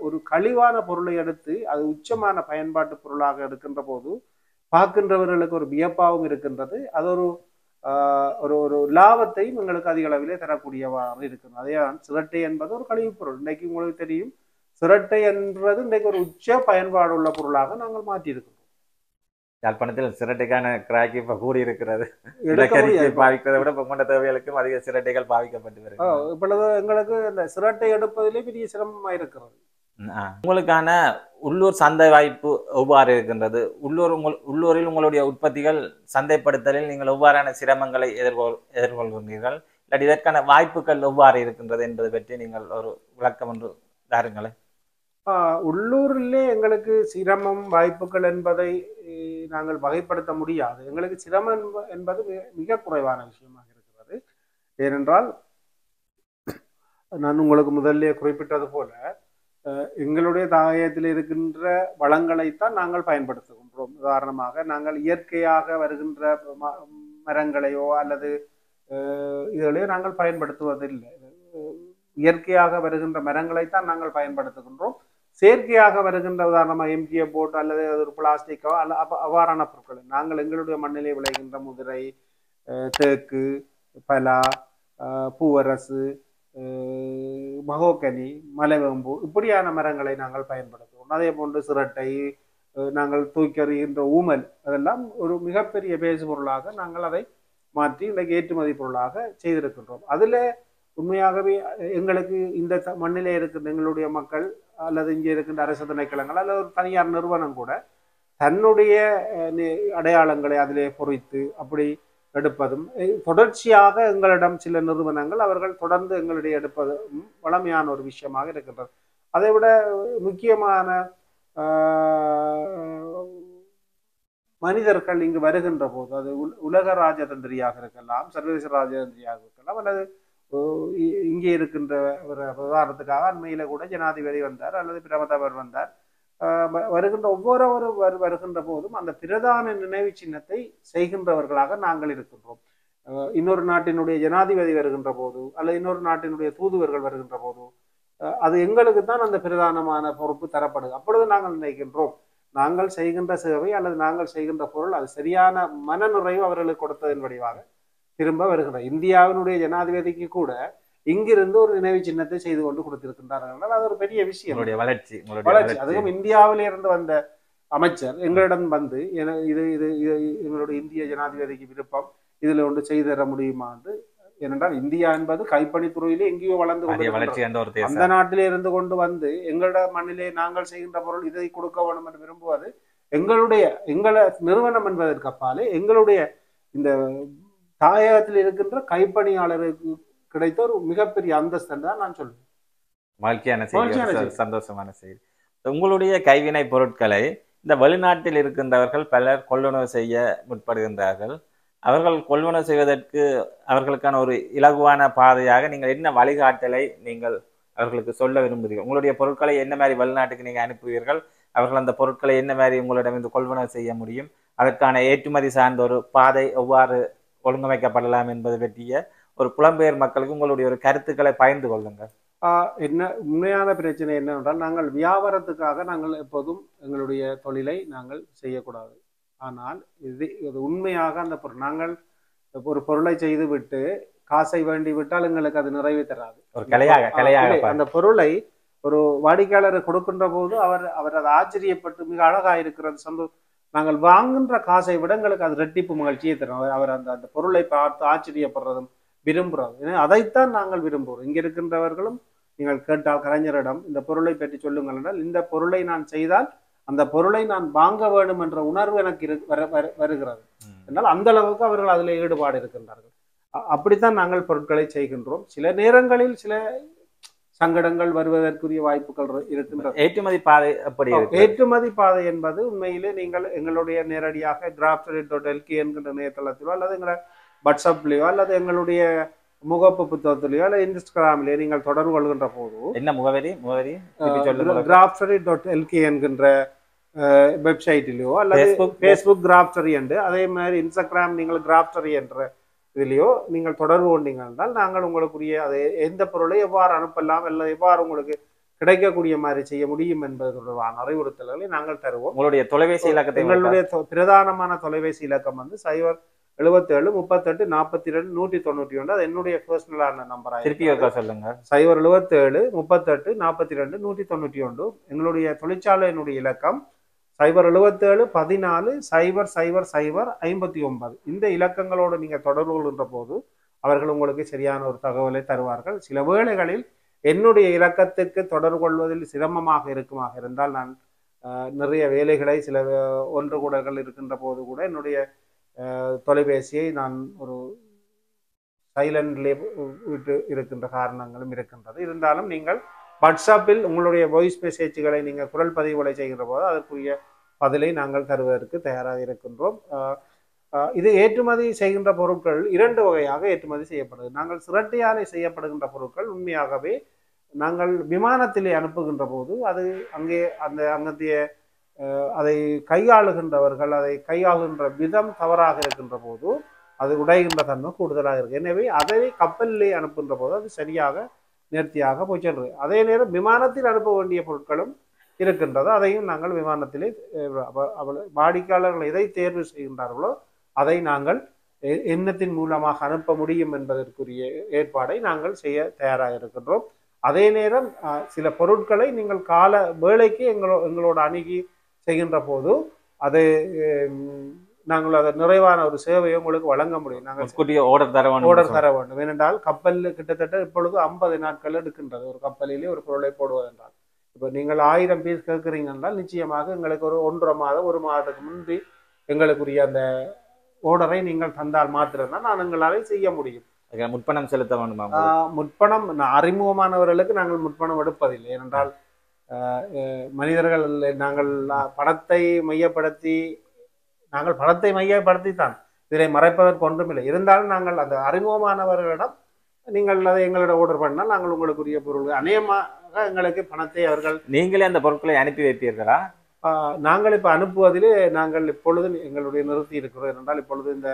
ஒரு கழிவான பொருளை எடுத்து அது உச்சமான பயன்பாட்டு பொருளாக எடுக்கின்ற போது பார்க்கின்றவர்களுக்கு ஒரு வியப்பாகவும் இருக்கின்றது. அது ஒரு லாபத்தையும் எங்களுக்கு அதிக அளவிலே தரக்கூடியவாறு இருக்கிறது. அதே சிரட்டை என்பது ஒரு கழிவுப் பொருள். இன்றைக்கு உங்களுக்கு தெரியும், சிரட்டை என்பது இன்றைக்கு ஒரு உச்ச பயன்பாடு உள்ள பொருளாக நாங்கள் மாற்றியிருக்கிறோம். யாழ்ப்பாணத்தில் சிரட்டைக்கான கிராக்கி இப்ப கூடி இருக்கிறது. பாவிக்கிறதை விட பொங்கண்ட தேவைகளுக்கும் அதிக சிரட்டைகள் பாவிக்கப்பட்டு வருகிறது. இப்பொழுது எங்களுக்கு இந்த சிரட்டை எடுப்பதிலே பெரிய சிரமமாக இருக்கிறது. உங்களுக்கான உள்ளூர் சந்தை வாய்ப்பு எவ்வாறு இருக்கின்றது? உள்ளூரில் உங்களுடைய உற்பத்திகள் சந்தைப்படுத்தலில் நீங்கள் எவ்வாறான சிரமங்களை எதிர்கொள்கின்றீர்கள், இல்லாட்டி இதற்கான வாய்ப்புகள் எவ்வாறு இருக்கின்றது என்பதை பற்றி நீங்கள் ஒரு விளக்கம் ஒன்று தாருங்களேன். உள்ளூரிலே எங்களுக்கு சிரமம் வாய்ப்புகள் என்பதை நாங்கள் வகைப்படுத்த முடியாது. எங்களுக்கு சிரமம் என்பது மிக குறைவான விஷயமாக இருக்கிறது. ஏனென்றால் நான் உங்களுக்கு முதல்ல குறிப்பிட்டது போல எங்களுடைய தாயத்தில் இருக்கின்ற வளங்களைத்தான் நாங்கள் பயன்படுத்துகின்றோம். உதாரணமாக நாங்கள் இயற்கையாக வருகின்ற மரங்களையோ அல்லது இதுகளையோ நாங்கள் பயன்படுத்துவதில்லை. இயற்கையாக வருகின்ற மரங்களைத்தான் நாங்கள் பயன்படுத்துகின்றோம். செயற்கையாக வருகின்ற உதாரணமாக எம்டிஏ போட் அல்லது ஒரு பிளாஸ்டிக்கோ அவ்வாறான பொருட்களை நாங்கள் எங்களுடைய மண்ணிலே விளைகின்ற முதிரை, தேக்கு, பலா, பூவரசு, மகோக்கனி, மலைவம்பு இப்படியான மரங்களை நாங்கள் பயன்படுத்துவோம். அதே போன்று சிரட்டை, நாங்கள் தூக்கறிகின்ற ஊமல், அதெல்லாம் ஒரு மிகப்பெரிய பேசு பொருளாக நாங்கள் அதை மாற்றி இன்றைக்கு ஏற்றுமதி பொருளாக செய்திருக்கின்றோம். அதில் உண்மையாகவே எங்களுக்கு இந்த மண்ணிலே இருக்கின்ற எங்களுடைய மக்கள் அல்லது இங்கே இருக்கின்ற அரசு திணைக்களங்கள் அல்லது ஒரு தனியார் நிறுவனம் கூட தன்னுடைய அடையாளங்களை அதிலே பொறித்து அப்படி எடுப்பதும் தொடர்ச்சியாக எங்களிடம் சில நிறுவனங்கள் அவர்கள் தொடர்ந்து எங்களிடையே எடுப்பதும் வளமையான ஒரு விஷயமாக இருக்கின்றது. அதை விட முக்கியமான மனிதர்கள் இங்கு வருகின்ற போது அது உலக ராஜதந்திரியாக இருக்கலாம், சர்வதேச ராஜதந்திரியாக இருக்கலாம், அல்லது இங்கே இருக்கின்ற ஒரு உதாரணத்துக்காக அண்மையில கூட ஜனாதிபதி வந்தார் அல்லது பிரதமர் வந்தார். வருகின்ற ஒவ்வொருவரும் வருகின்ற போதும் அந்த பிரதான நினைவு சின்னத்தை செய்கின்றவர்களாக நாங்கள் இருக்கின்றோம். இன்னொரு நாட்டினுடைய ஜனாதிபதி வருகின்ற போது அல்லது இன்னொரு நாட்டினுடைய தூதுவர்கள் வருகின்ற போது அது எங்களுக்கு தான் அந்த பிரதானமான பொறுப்பு தரப்படுது. அப்பொழுது நாங்கள் நினைக்கின்றோம், நாங்கள் செய்கின்ற சேவை அல்லது நாங்கள் செய்கின்ற பொருள் அது சரியான மன நிறைவு அவர்களுக்கு கொடுத்ததன் வடிவாக திரும்ப வருகின்ற இந்தியாவினுடைய ஜனாதிபதிக்கு கூட இங்கிருந்து ஒரு நினைவு சின்னத்தை செய்து கொண்டு கொடுத்திருக்கின்றார்கள். அது ஒரு பெரிய விஷயம், வளர்ச்சி. அதுவும் இந்தியாவிலிருந்து வந்த அமைச்சர் எங்களிடம் வந்து இது இது எங்களுடைய இந்திய ஜனாதிபதிக்கு விருப்பம், இதுல ஒன்று செய்து தர முடியுமா என்று. ஏனென்றால் இந்தியா என்பது கைப்பணித்துறையிலே எங்கேயோ வளர்ந்து கொண்டு அந்த நாட்டிலே இருந்து கொண்டு வந்து எங்களோட மண்ணிலே நாங்கள் செய்கின்ற பொருள் இதை கொடுக்க வேண்டும் என்று விரும்புவது எங்களை நிறுவனம் என்பதற்கு அப்பாலே எங்களுடைய இந்த தாயகத்தில் இருக்கின்ற கைப்பணியாளருக்கு கிடைத்த ஒரு மிகப்பெரிய அந்தஸ்து தான் நான் சொல்லுவேன். வாழ்க்கையான செய்தி, சந்தோஷமான செய்தி. உங்களுடைய கைவினை பொருட்களை இந்த வெளிநாட்டில் இருக்கின்றவர்கள் பலர் கொள்வனவு செய்ய முற்படுகின்றார்கள். அவர்கள் கொள்வனவு செய்வதற்கு அவர்களுக்கான ஒரு இலகுவான பாதையாக நீங்கள் என்ன வழிகாட்டலை நீங்கள் அவர்களுக்கு சொல்ல விரும்புகிறீர்கள்? உங்களுடைய பொருட்களை என்ன மாதிரி வெளிநாட்டுக்கு நீங்கள் அனுப்புவீர்கள்? அவர்கள் அந்த பொருட்களை என்ன மாதிரி உங்களிடமிருந்து கொள்வனவு செய்ய முடியும், அதற்கான ஏற்றுமதி சார்ந்த ஒரு பாதை எவ்வாறு ஒழுங்கமைக்கப்படலாம் என்பது பற்றிய ஒரு புலம்பெயர் மக்களுக்கு உங்களுடைய ஒரு கருத்துக்களை பகிர்ந்து கொள்ளுங்கள். என்ன உண்மையான பிரச்சனை என்னவென்றால், நாங்கள் வியாபாரத்துக்காக நாங்கள் எப்போதும் எங்களுடைய தொழிலை நாங்கள் செய்யக்கூடாது. ஆனால் இது உண்மையாக அந்த பொருள் நாங்கள் ஒரு பொருளை செய்து விட்டு காசை வேண்டி விட்டால் எங்களுக்கு அது நிறைவே தராது. ஒரு கலையாக அந்த பொருளை ஒரு வாடிக்கையாளர் கொடுக்கின்ற போது அவர் அதை ஆச்சரியப்பட்டு மிக அழகா இருக்கிறது நாங்கள் வாங்குகின்ற காசை விட எங்களுக்கு அது ரெட்டிப்பு மகிழ்ச்சியை தரும். அவர் அந்த பொருளை பார்த்து ஆச்சரியப்படுறதும் விரும்புகிறோம். ஏன்னா அதைத்தான் நாங்கள் விரும்புகிறோம். இங்க இருக்கின்றவர்களும் நீங்கள் கேட்டால் கலைஞரிடம் இந்த பொருளை பற்றி சொல்லுங்கள் என்றால், இந்த பொருளை நான் செய்தால் அந்த பொருளை நான் வாங்க வேண்டும் என்ற உணர்வு எனக்கு வருகிறது என்றால் அந்த அளவுக்கு அவர்கள் அதில் ஈடுபாடு இருக்கின்றார்கள். அப்படித்தான் நாங்கள் பொருட்களை செய்கின்றோம். சில நேரங்களில் சில சங்கடங்கள் வருவதற்குரிய வாய்ப்புகள் இருக்கின்றன. ஏற்றுமதி பாதை அப்படி ஏற்றுமதி பாதை என்பது உண்மையிலே நீங்கள் எங்களுடைய நேரடியாக கிராஃப்ட்.lk என்கின்ற இணையதளத்திலோ அல்லது எங்களை வாட்ஸ்அப்லயோ அல்லது எங்களுடைய முகப்பு புத்தகத்திலேயோ அல்லது இன்ஸ்டாகிராமிலேயோ நீங்கள் தொடர்பு கொள்கின்ற போது என்ன முகவரி கிராஃப்ட்.lk என்கின்ற வெப்சைட்டிலேயோ அல்லது ஃபேஸ்புக் கிராஃப்டரி என்று, அதே மாதிரி இன்ஸ்டாகிராம் நீங்கள் கிராஃப்டரி என்ற இதுலேயோ நீங்கள் தொடர்பு கொண்டீங்க என்றால் நாங்கள் உங்களுக்குரிய அதை எந்த பொருளை எவ்வாறு அனுப்பலாம் அல்லது எவ்வாறு உங்களுக்கு கிடைக்கக்கூடிய மாதிரி செய்ய முடியும் என்பது தொடர்பான அறிவுறுத்தல்களை நாங்கள் தருவோம். உங்களுடைய தொலைபேசி இலக்கத்தை, எங்களுடைய பிரதானமான தொலைபேசி இலக்கம் 077 38 42 191. அது என்னுடைய பர்சனலான நம்பராக திருப்பி சொல்லுங்க. 077 38 42 191. எங்களுடைய தொழிற்சாலையினுடைய இலக்கம் 077 14 000 59. இந்த இலக்கங்களோடு நீங்க தொடர்பு கொள்கின்ற போது அவர்கள் உங்களுக்கு சரியான ஒரு தகவலை தருவார்கள். சில வேளைகளில் என்னுடைய இலக்கத்துக்கு தொடர்பு கொள்வதில் சிரமமாக இருந்தால், நான் நிறைய வேலைகளை சில ஒன்று கூடல்கள் இருக்கின்ற போது கூட என்னுடைய தொலைபேசியை நான் ஒரு சைலண்ட்லே விட்டு இருக்கின்ற காரணங்களும் இருக்கின்றது. இருந்தாலும் நீங்கள் வாட்ஸ்அப்பில் உங்களுடைய வாய்ஸ் மெசேஜ்களை நீங்கள் குரல் பதிவுகளை செய்கின்ற போது அதற்குரிய பதிலை நாங்கள் தருவதற்கு தயாராக இருக்கின்றோம். இது ஏற்றுமதி செய்கின்ற பொருட்கள் 2 வகையாக ஏற்றுமதி செய்யப்படுது. நாங்கள் சிரட்டையாலை செய்யப்படுகின்ற பொருட்கள் உண்மையாகவே நாங்கள் விமானத்திலே அனுப்புகின்ற போது அது அங்கத்திய அதை கையாளுகின்றவர்கள் அதை கையாளுகின்ற விதம் தவறாக இருக்கின்ற போது அது உடைகின்ற தன்மை கூடுதலாக இருக்கு. எனவே அதை கப்பலிலே அனுப்புகின்ற போது அது சரியாக நேர்த்தியாக போய் சென்றது. அதே நேரம் விமானத்தில் அனுப்ப வேண்டிய பொருட்களும் இருக்கின்றது. அதையும் நாங்கள் விமானத்திலே வாடிக்கையாளர்கள் எதை தேர்வு செய்கின்றார்களோ அதை நாங்கள் எண்ணத்தின் மூலமாக அனுப்ப முடியும் என்பதற்குரிய ஏற்பாடை நாங்கள் செய்ய தயாராக இருக்கின்றோம். அதே நேரம் சில பொருட்களை நீங்கள் கால வேளைக்கு எங்களோட அணுகி செய்கின்ற போது அது நாங்கள் அதை நிறைவான ஒரு சேவையை உங்களுக்கு வழங்க முடியும். நாங்கள் ஆர்டர் தர வேண்டும். ஏனென்றால் கப்பல் கிட்டத்தட்ட இப்பொழுது 50 நாட்கள் எடுக்கின்றது ஒரு கப்பலிலே ஒரு பொருளை போடுவதென்றால். இப்போ நீங்கள் 1000 பீஸ் கேட்குறீங்க என்றால் நிச்சயமாக எங்களுக்கு ஒரு 1.5 மாதம் 1 மாதத்துக்கு முன்பு எங்களுக்குரிய அந்த ஆர்டரை நீங்கள் தந்தால் மாத்திரம்தான் நான் எங்களால் செய்ய முடியும். முற்பணம் செலுத்த வேண்டுமா? முற்பணம் பணவர்களுக்கு நாங்கள் முற்பணம் எடுப்பதில்லை. ஏனென்றால் மனிதர்கள் நாங்கள் பணத்தை மையப்படுத்தித்தான் இதை மறைப்பதற்கு ஒன்றுமில்லை. இருந்தாலும் நாங்கள் அந்த அறிமுகமானவர்களிடம் நீங்கள் அதை எங்களோட ஆர்டர் பண்ணால் நாங்கள் உங்களுக்குரிய பொருள் அநேகமாக எங்களுக்கு பணத்தை அவர்கள் நீங்களே அந்த பொருட்களை அனுப்பி வைப்பீர்களா? நாங்கள் இப்போ அனுப்புவதிலே நாங்கள் இப்பொழுது எங்களுடைய நிறுத்தி இருக்கிறோம். என்றால் இப்பொழுது இந்த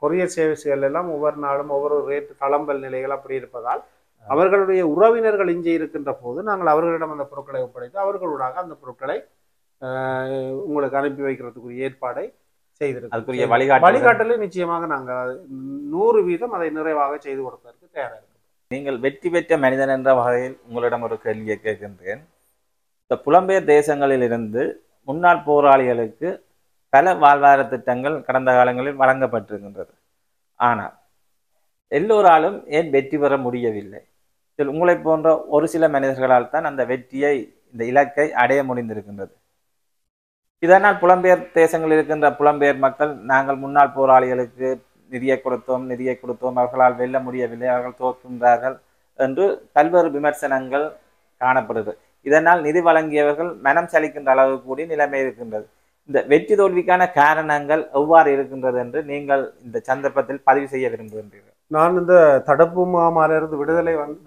கொரியர் சேவைகள் எல்லாம் ஒவ்வொரு நாளும் ஒவ்வொரு ரேட் தளம்பல் நிலைகள் அப்படி இருப்பதால் அவர்களுடைய உறவினர்கள் இங்கே இருக்கின்ற போது நாங்கள் அவர்களிடம் அந்த பொருட்களை ஒப்படைத்து அவர்களூடாக அந்த பொருட்களை உங்களுக்கு அனுப்பி வைக்கிறதுக்குரிய ஏற்பாடை செய்திருக்கிறோம். வழிகாட்டலை நிச்சயமாக நாங்கள் 100% அதை நிறைவாக செய்து கொடுப்பதற்கு தயாராக இருக்கிறோம். நீங்கள் வெற்றி பெற்ற மனிதன் என்ற வகையில் உங்களிடம் ஒரு கேள்வியை கேட்கின்றேன். இந்த புலம்பெயர் தேசங்களில் இருந்து முன்னாள் போராளிகளுக்கு பல வாழ்வாதார திட்டங்கள் கடந்த காலங்களில் வழங்கப்பட்டிருக்கின்றது. ஆனால் எல்லோராலும் ஏன் வெற்றி பெற முடியவில்லை? இதில் உங்களை போன்ற ஒரு சில மனிதர்களால் தான் அந்த வெற்றியை, இந்த இலக்கை அடைய முடிந்திருக்கின்றது. இதனால் புலம்பெயர் தேசங்களில் இருக்கின்ற புலம்பெயர் மக்கள் நாங்கள் முன்னாள் போராளிகளுக்கு நிதியை கொடுத்தோம் அவர்களால் வெல்ல முடியவில்லை, அவர்கள் தோற்கின்றார்கள் என்று பல்வேறு விமர்சனங்கள் காணப்படுகிறது. இதனால் நிதி வழங்கியவர்கள் மனம் சலிக்கின்ற அளவு கூடி நிலைமை இருக்கின்றது. இந்த வெற்றி தோல்விக்கான காரணங்கள் எவ்வாறு இருக்கின்றது என்று நீங்கள் இந்த சந்தர்ப்பத்தில் பதிவு செய்ய விரும்புகின்றீர்கள்? நான் இந்த தடுப்பு முகாமிலிருந்து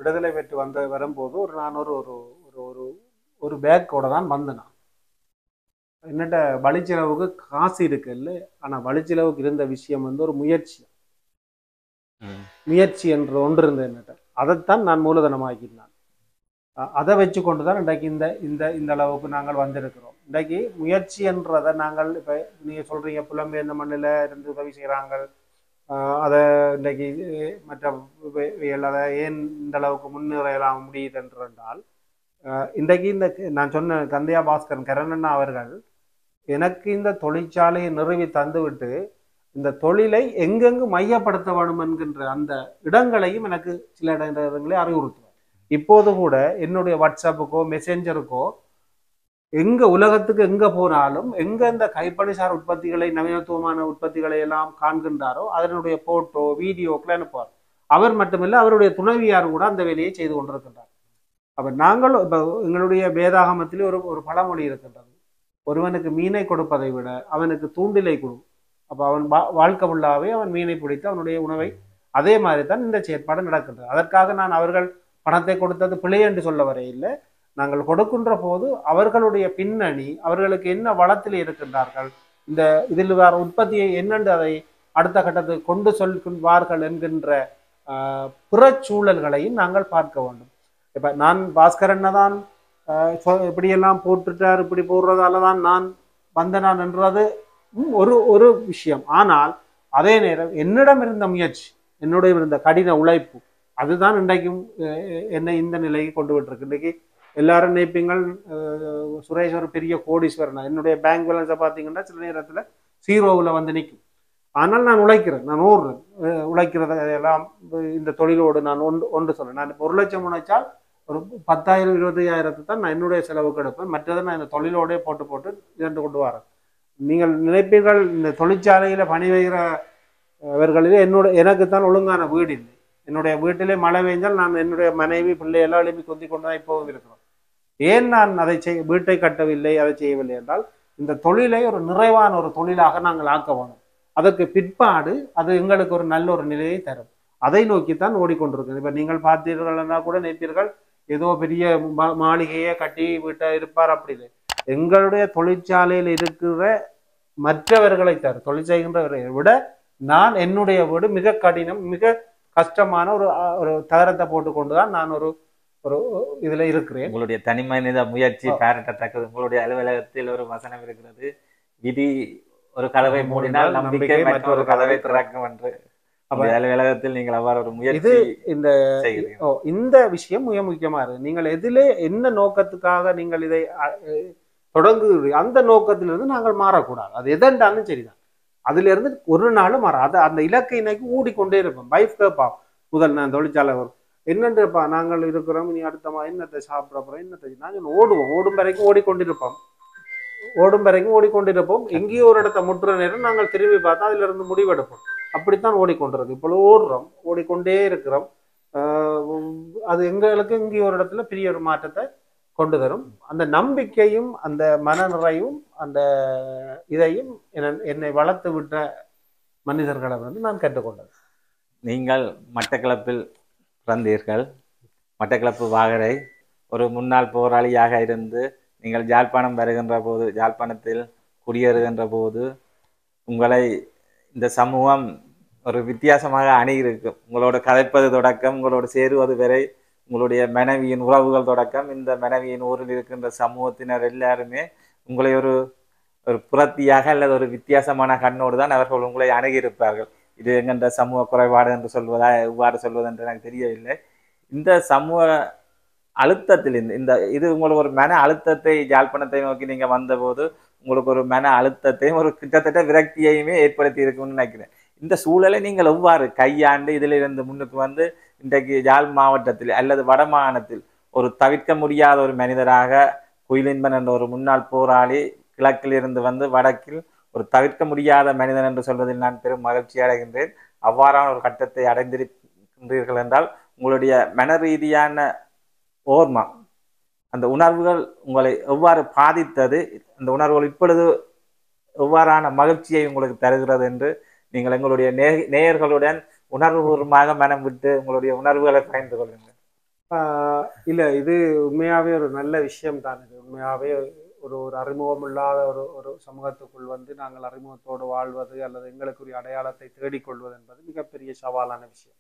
விடுதலை பெற்று வரும்போது நான் ஒரு ஒரு பேக்கோட தான் வந்தேன். என்னட்ட வழிச்செலவுக்கு காசு இருக்குல்ல, ஆனால் வழிச்செலவுக்கு இருந்த விஷயம் வந்து ஒரு முயற்சி. முயற்சி என்ற ஒன்று இருந்தது என்னட்ட. அதைத்தான் நான் மூலதனமாக்கினான். அதை வச்சு கொண்டு தான் இன்றைக்கு இந்த இந்த இந்த அளவுக்கு நாங்கள் வந்திருக்கிறோம். இன்றைக்கு முயற்சி என்றதை நாங்கள் இப்போ நீங்கள் சொல்கிறீங்க புலம்பெயர்ந்த மண்ணில் இருந்து உதவி செய்கிறாங்க, அதை இன்றைக்கு மற்ற அதை ஏன் இந்த அளவுக்கு முன்னேறலாம் முடியுது என்றால், இன்றைக்கு இந்த நான் சொன்ன கந்தையா பாஸ்கரன் கரணன் அவர்கள் எனக்கு இந்த தொழிற்சாலையை நிறுவி தந்துவிட்டு இந்த தொழிலை எங்கெங்கு மையப்படுத்த வேண்டும் என்கின்ற அந்த இடங்களையும் எனக்கு சில இடங்களை அறிவுறுத்துவார். இப்போது கூட என்னுடைய வாட்ஸ்அப்புக்கோ மெசேஞ்சருக்கோ எங்க உலகத்துக்கு எங்க போனாலும் எங்க இந்த கைப்பணிசார் உற்பத்திகளை நவீனத்துவமான உற்பத்திகளை எல்லாம் காண்கின்றாரோ அதனுடைய போட்டோ வீடியோக்களை அனுப்புவார். அவர் மட்டுமில்லை, அவருடைய துணைவியார் கூட அந்த வேலையை செய்து கொண்டிருக்கின்றார். அப்ப நாங்கள் இப்போ எங்களுடைய வேதாகமத்திலே ஒரு பழமொழி இருக்கின்றது, ஒருவனுக்கு மீனை கொடுப்பதை விட அவனுக்கு தூண்டிலை கொடு. அப்போ அவன் வாழ்க்கை உள்ளாவே அவன் மீனை பிடித்து அவனுடைய உணவை, அதே மாதிரி தான் இந்த செயற்பாடு நடக்கின்றது. அதற்காக நான் அவர்கள் பணத்தை கொடுத்தது பிழை என்று சொல்ல வரையில்லை. நாங்கள் கொடுக்கின்ற போது அவர்களுடைய பின்னணி, அவர்களுக்கு என்ன வளத்தில் இருக்கின்றார்கள், இந்த இதில் வேற உற்பத்தியை என்னென்று அதை அடுத்த கட்டத்துக்கு கொண்டு சொல்வார்கள் என்கின்ற புறச்சூழல்களையும் நாங்கள் பார்க்க வேண்டும். இப்போ நான் பாஸ்கரனை தான் இப்படியெல்லாம் போட்டுட்டார், இப்படி போடுறதால தான் நான் வந்தனான் என்றது ஒரு விஷயம். ஆனால் அதே நேரம் என்னிடம் இருந்த முயற்சி, என்னுடைய இருந்த கடின உழைப்பு, அதுதான் இன்றைக்கும் என்னை இந்த நிலைக்கு கொண்டு விட்டுருக்கு. இன்றைக்கு எல்லாரும் நினைப்பீங்கள் சுரேஷ் ஒரு பெரிய கோடீஸ்வரன். என்னுடைய பேங்க் பேலன்ஸை பார்த்தீங்கன்னா சில நேரத்தில் ஜீரோவில் வந்து நிற்கும். ஆனால் நான் உழைக்கிறேன், நான் ஓடுறேன். உழைக்கிறத எல்லாம் இந்த தொழிலோடு நான் ஒன்று சொல்றேன். நான் இப்போ 1 லட்சம் உழைச்சால் ஒரு 10,000 25,000 தான் நான் என்னுடைய செலவுக்கு எடுப்பேன். மற்றதை நான் இந்த தொழிலோடே போட்டு இரண்டு கொண்டு வரேன். நீங்கள் நினைப்பீர்கள் இந்த தொழிற்சாலையில் பணி வைக்கிறவர்களிலே எனக்குத்தான் ஒழுங்கான வீடு இல்லை. என்னுடைய வீட்டிலே மழை பெய்ஞ்சால் நான் என்னுடைய மனைவி பிள்ளை எல்லாம் எழுப்பி கொத்தி கொண்டு தான் இப்போவும் இருக்கிறோம். ஏன் நான் அதை வீட்டை கட்டவில்லை, அதை செய்யவில்லை என்றால் இந்த தொழிலை ஒரு நிறைவான ஒரு தொழிலாக நாங்கள் ஆக்க வேணும். அதற்கு பிற்பாடு அது எங்களுக்கு ஒரு நல்ல ஒரு நிலையை தரும். அதை நோக்கித்தான் ஓடிக்கொண்டிருக்கு. இப்போ நீங்கள் பார்த்தீர்கள்னா கூட நினைப்பீர்கள் ஏதோ பெரிய மாளிகையை கட்டி வீட்டை இருப்பார், அப்படி இல்லை. எங்களுடைய தொழிற்சாலையில் இருக்கிற மற்றவர்களை தொழில் செய்கின்றவர்களை விட நான் என்னுடைய வீடு மிக கடினம், மிக கஷ்டமான ஒரு தகரத்தை போட்டுக்கொண்டுதான் நான் ஒரு இதுல இருக்கிறேன். உங்களுடைய தனிமனித முயற்சி பாராட்டத்தக்கது. உங்களுடைய அலுவலகத்தில் ஒரு வசனம் இருக்கிறது, விதி ஒரு கதவை மூடினால் நம்பிக்கை மற்றொரு கதவை திறக்கும் என்று. அலுவலகத்தில் நீங்கள் அவ்வாறு ஒரு முயற்சி இந்த விஷயம் மிக முக்கியமா இருக்கு. நீங்கள் எதிலே என்ன நோக்கத்துக்காக நீங்கள் இதை தொடங்குகிறீர்கள், அந்த நோக்கத்திலிருந்து நாங்கள் மாறக்கூடாது. அது எதென்றாலும் சரிதான், அதுல இருந்து ஒரு நாளும் மாற அந்த இலக்கை இன்னைக்கு ஓடிக்கொண்டே இருப்போம். வைஃப் கேட்பா, முதல் நான் தொழிற்சாலை வரும் என்னன்றப்பா நாங்கள் இருக்கிறோம், நீ அடுத்தமா என்னத்தை சாப்பிட போறோம், என்னத்தை நாங்கள் ஓடும் வரைக்கும் ஓடிக்கொண்டிருப்போம். எங்கேயோ ஒரு இடத்த முற்றுற நேரம் நாங்கள் திரும்பி பார்த்தா அதுல இருந்து முடிவெடுப்போம். அப்படித்தான் ஓடிக்கொண்டிருக்கு. இப்போ ஓடிக்கொண்டே இருக்கிறோம். அது எங்களுக்கு இங்கே ஒரு இடத்துல பெரிய ஒரு மாற்றத்தை கொண்டு தரும். அந்த நம்பிக்கையும் அந்த மனநிறையும் அந்த இதையும் என்னை வளர்த்து விட்ட மனிதர்களை நான் கேட்டுக்கொண்டது. நீங்கள் மட்டக்களப்பில் பிறந்தீர்கள். மட்டக்களப்பு வாகரை ஒரு முன்னாள் போராளியாக இருந்து நீங்கள் யாழ்ப்பாணம் வருகின்ற போது, யாழ்ப்பாணத்தில் குடியேறுகின்ற போது உங்களை இந்த சமூகம் ஒரு வித்தியாசமாக அணுகியிருக்கும். உங்களோட கதைப்பது தொடக்கம், உங்களோட சேருவது வரை, உங்களுடைய மனைவியின் உறவுகள் தொடக்கம், இந்த மனைவியின் ஊரில் இருக்கின்ற சமூகத்தினர் எல்லாருமே உங்களை ஒரு புரத்தியாக அல்லது ஒரு வித்தியாசமான கண்ணோடு தான் அவர்கள் உங்களை அணுகியிருப்பார்கள். இது எங்கென்ற சமூக குறைபாடு என்று சொல்வதா, எவ்வாறு சொல்வது என்று எனக்கு தெரியவில்லை. இந்த சமூக அழுத்தத்தில் இது உங்களுக்கு ஒரு மன அழுத்தத்தை, யாழ்ப்பாணத்தை நோக்கி நீங்க வந்தபோது உங்களுக்கு ஒரு மன அழுத்தத்தையும் ஒரு கிட்டத்தட்ட விரக்தியையுமே ஏற்படுத்தி இருக்கும்னு நினைக்கிறேன். இந்த சூழலை நீங்கள் எவ்வாறு கையாண்டு இதிலிருந்து முன்னுக்கு வந்து இன்றைக்கு யாழ் மாவட்டத்தில் அல்லது வடமாகாணத்தில் ஒரு தவிர்க்க முடியாத ஒரு மனிதராக குயிலின்பன் என்ற ஒரு முன்னாள் போராளி கிழக்கில் இருந்து வந்து வடக்கில் ஒரு தவிர்க்க முடியாத மனிதன் என்று சொல்வதில் நான் பெரும் மகிழ்ச்சி அடைகின்றேன். அவ்வாறான ஒரு கட்டத்தை அடைந்திருக்கின்றீர்கள் என்றால் உங்களுடைய மன ரீதியான ஓர்மா, அந்த உணர்வுகள் உங்களை எவ்வாறு பாதித்தது, அந்த உணர்வுகள் இப்பொழுது எவ்வாறான மகிழ்ச்சியை உங்களுக்கு தருகிறது என்று நீங்கள் எங்களுடைய நேயர்களுடன் உணர்வுபூர்வமாக மனம் விட்டு உங்களுடைய உணர்வுகளை பகிர்ந்து கொள்ளுங்கள். இல்லை, இது உண்மையாகவே ஒரு நல்ல விஷயம் தான். இது உண்மையாகவே ஒரு ஒரு அறிமுகம் இல்லாத ஒரு ஒரு சமூகத்துக்குள் வந்து நாங்கள் அறிமுகத்தோடு வாழ்வது அல்லது எங்களுக்குரிய அடையாளத்தை தேடிக்கொள்வது என்பது மிகப்பெரிய சவாலான விஷயம்.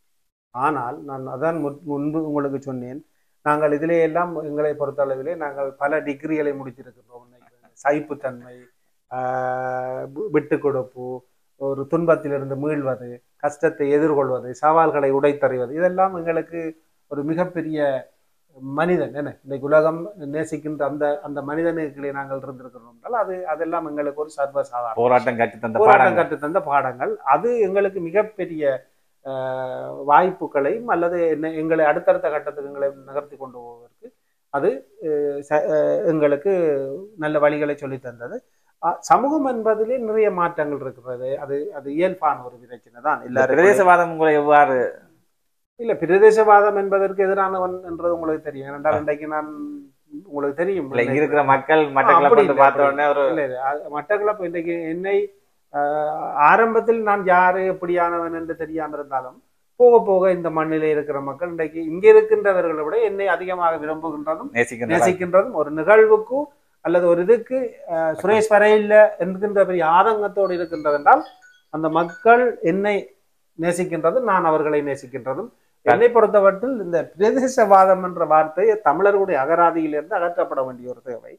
ஆனால் நான் அதான் முன்பு உங்களுக்கு சொன்னேன், நாங்கள் இதிலே எல்லாம் எங்களை பொறுத்தளவிலே நாங்கள் பல டிகிரிகளை முடித்திருக்கிறோம். சகிப்புத்தன்மை, விட்டு கொடுப்பு, ஒரு துன்பத்திலிருந்து மீள்வது, கஷ்டத்தை எதிர்கொள்வது, சவால்களை உடைத்தறிவது, இதெல்லாம் எங்களுக்கு ஒரு மிகப்பெரிய மனிதன் என்ன இன்னைக்கு உலகம் நேசிக்கின்ற அந்த அந்த மனிதனுக்குள்ளே நாங்கள் இருந்திருக்கிறோம் என்றால் அதெல்லாம் எங்களுக்கு ஒரு சர்வசாதாரண போராட்டம் கற்றுத்தந்த பாடங்கள். அது எங்களுக்கு மிகப்பெரிய வாய்ப்புகளையும் அல்லது எங்களை அடுத்தடுத்த கட்டத்துக்கு எங்களை நகர்த்தி கொண்டு போவதற்கு அது எங்களுக்கு நல்ல வழிகளை சொல்லி தந்தது. சமூகம் என்பதிலே நிறைய மாற்றங்கள் இருக்கிறது. அது அது இயல்பான ஒரு பிரச்சனை தான். பிரதேசவாதம் உங்களை எவ்வாறு இல்ல, பிரதேசவாதம் என்பதற்கு எதிரானவன் என்றது உங்களுக்கு தெரியும். ஏனென்றால் இன்றைக்கு நான் உங்களுக்கு தெரியும் இருக்கிற மக்கள் மட்டக்களப்பு இன்றைக்கு என்னை ஆரம்பத்தில் நான் யாரு எப்படியானவன் என்று தெரியாமல் இருந்தாலும் போக போக இந்த மண்ணிலே இருக்கிற மக்கள் இன்றைக்கு இங்க இருக்கின்றவர்களை விட என்னை அதிகமாக விரும்புகின்றதும் நேசிக்கின்றதும் ஒரு நிகழ்வுக்கு அல்லது ஒரு இதுக்கு சுரேஷ் வரையில்லை என்கின்ற பெரிய ஆதங்கத்தோடு இருக்கின்றது என்றால் அந்த மக்கள் என்னை நேசிக்கின்றதும் நான் அவர்களை நேசிக்கின்றதும். என்னை பொறுத்தவற்றில் இந்த பிரதேசவாதம் என்ற வார்த்தை தமிழர்களுடைய அகராதியிலிருந்து அகற்றப்பட வேண்டிய ஒரு தேவை.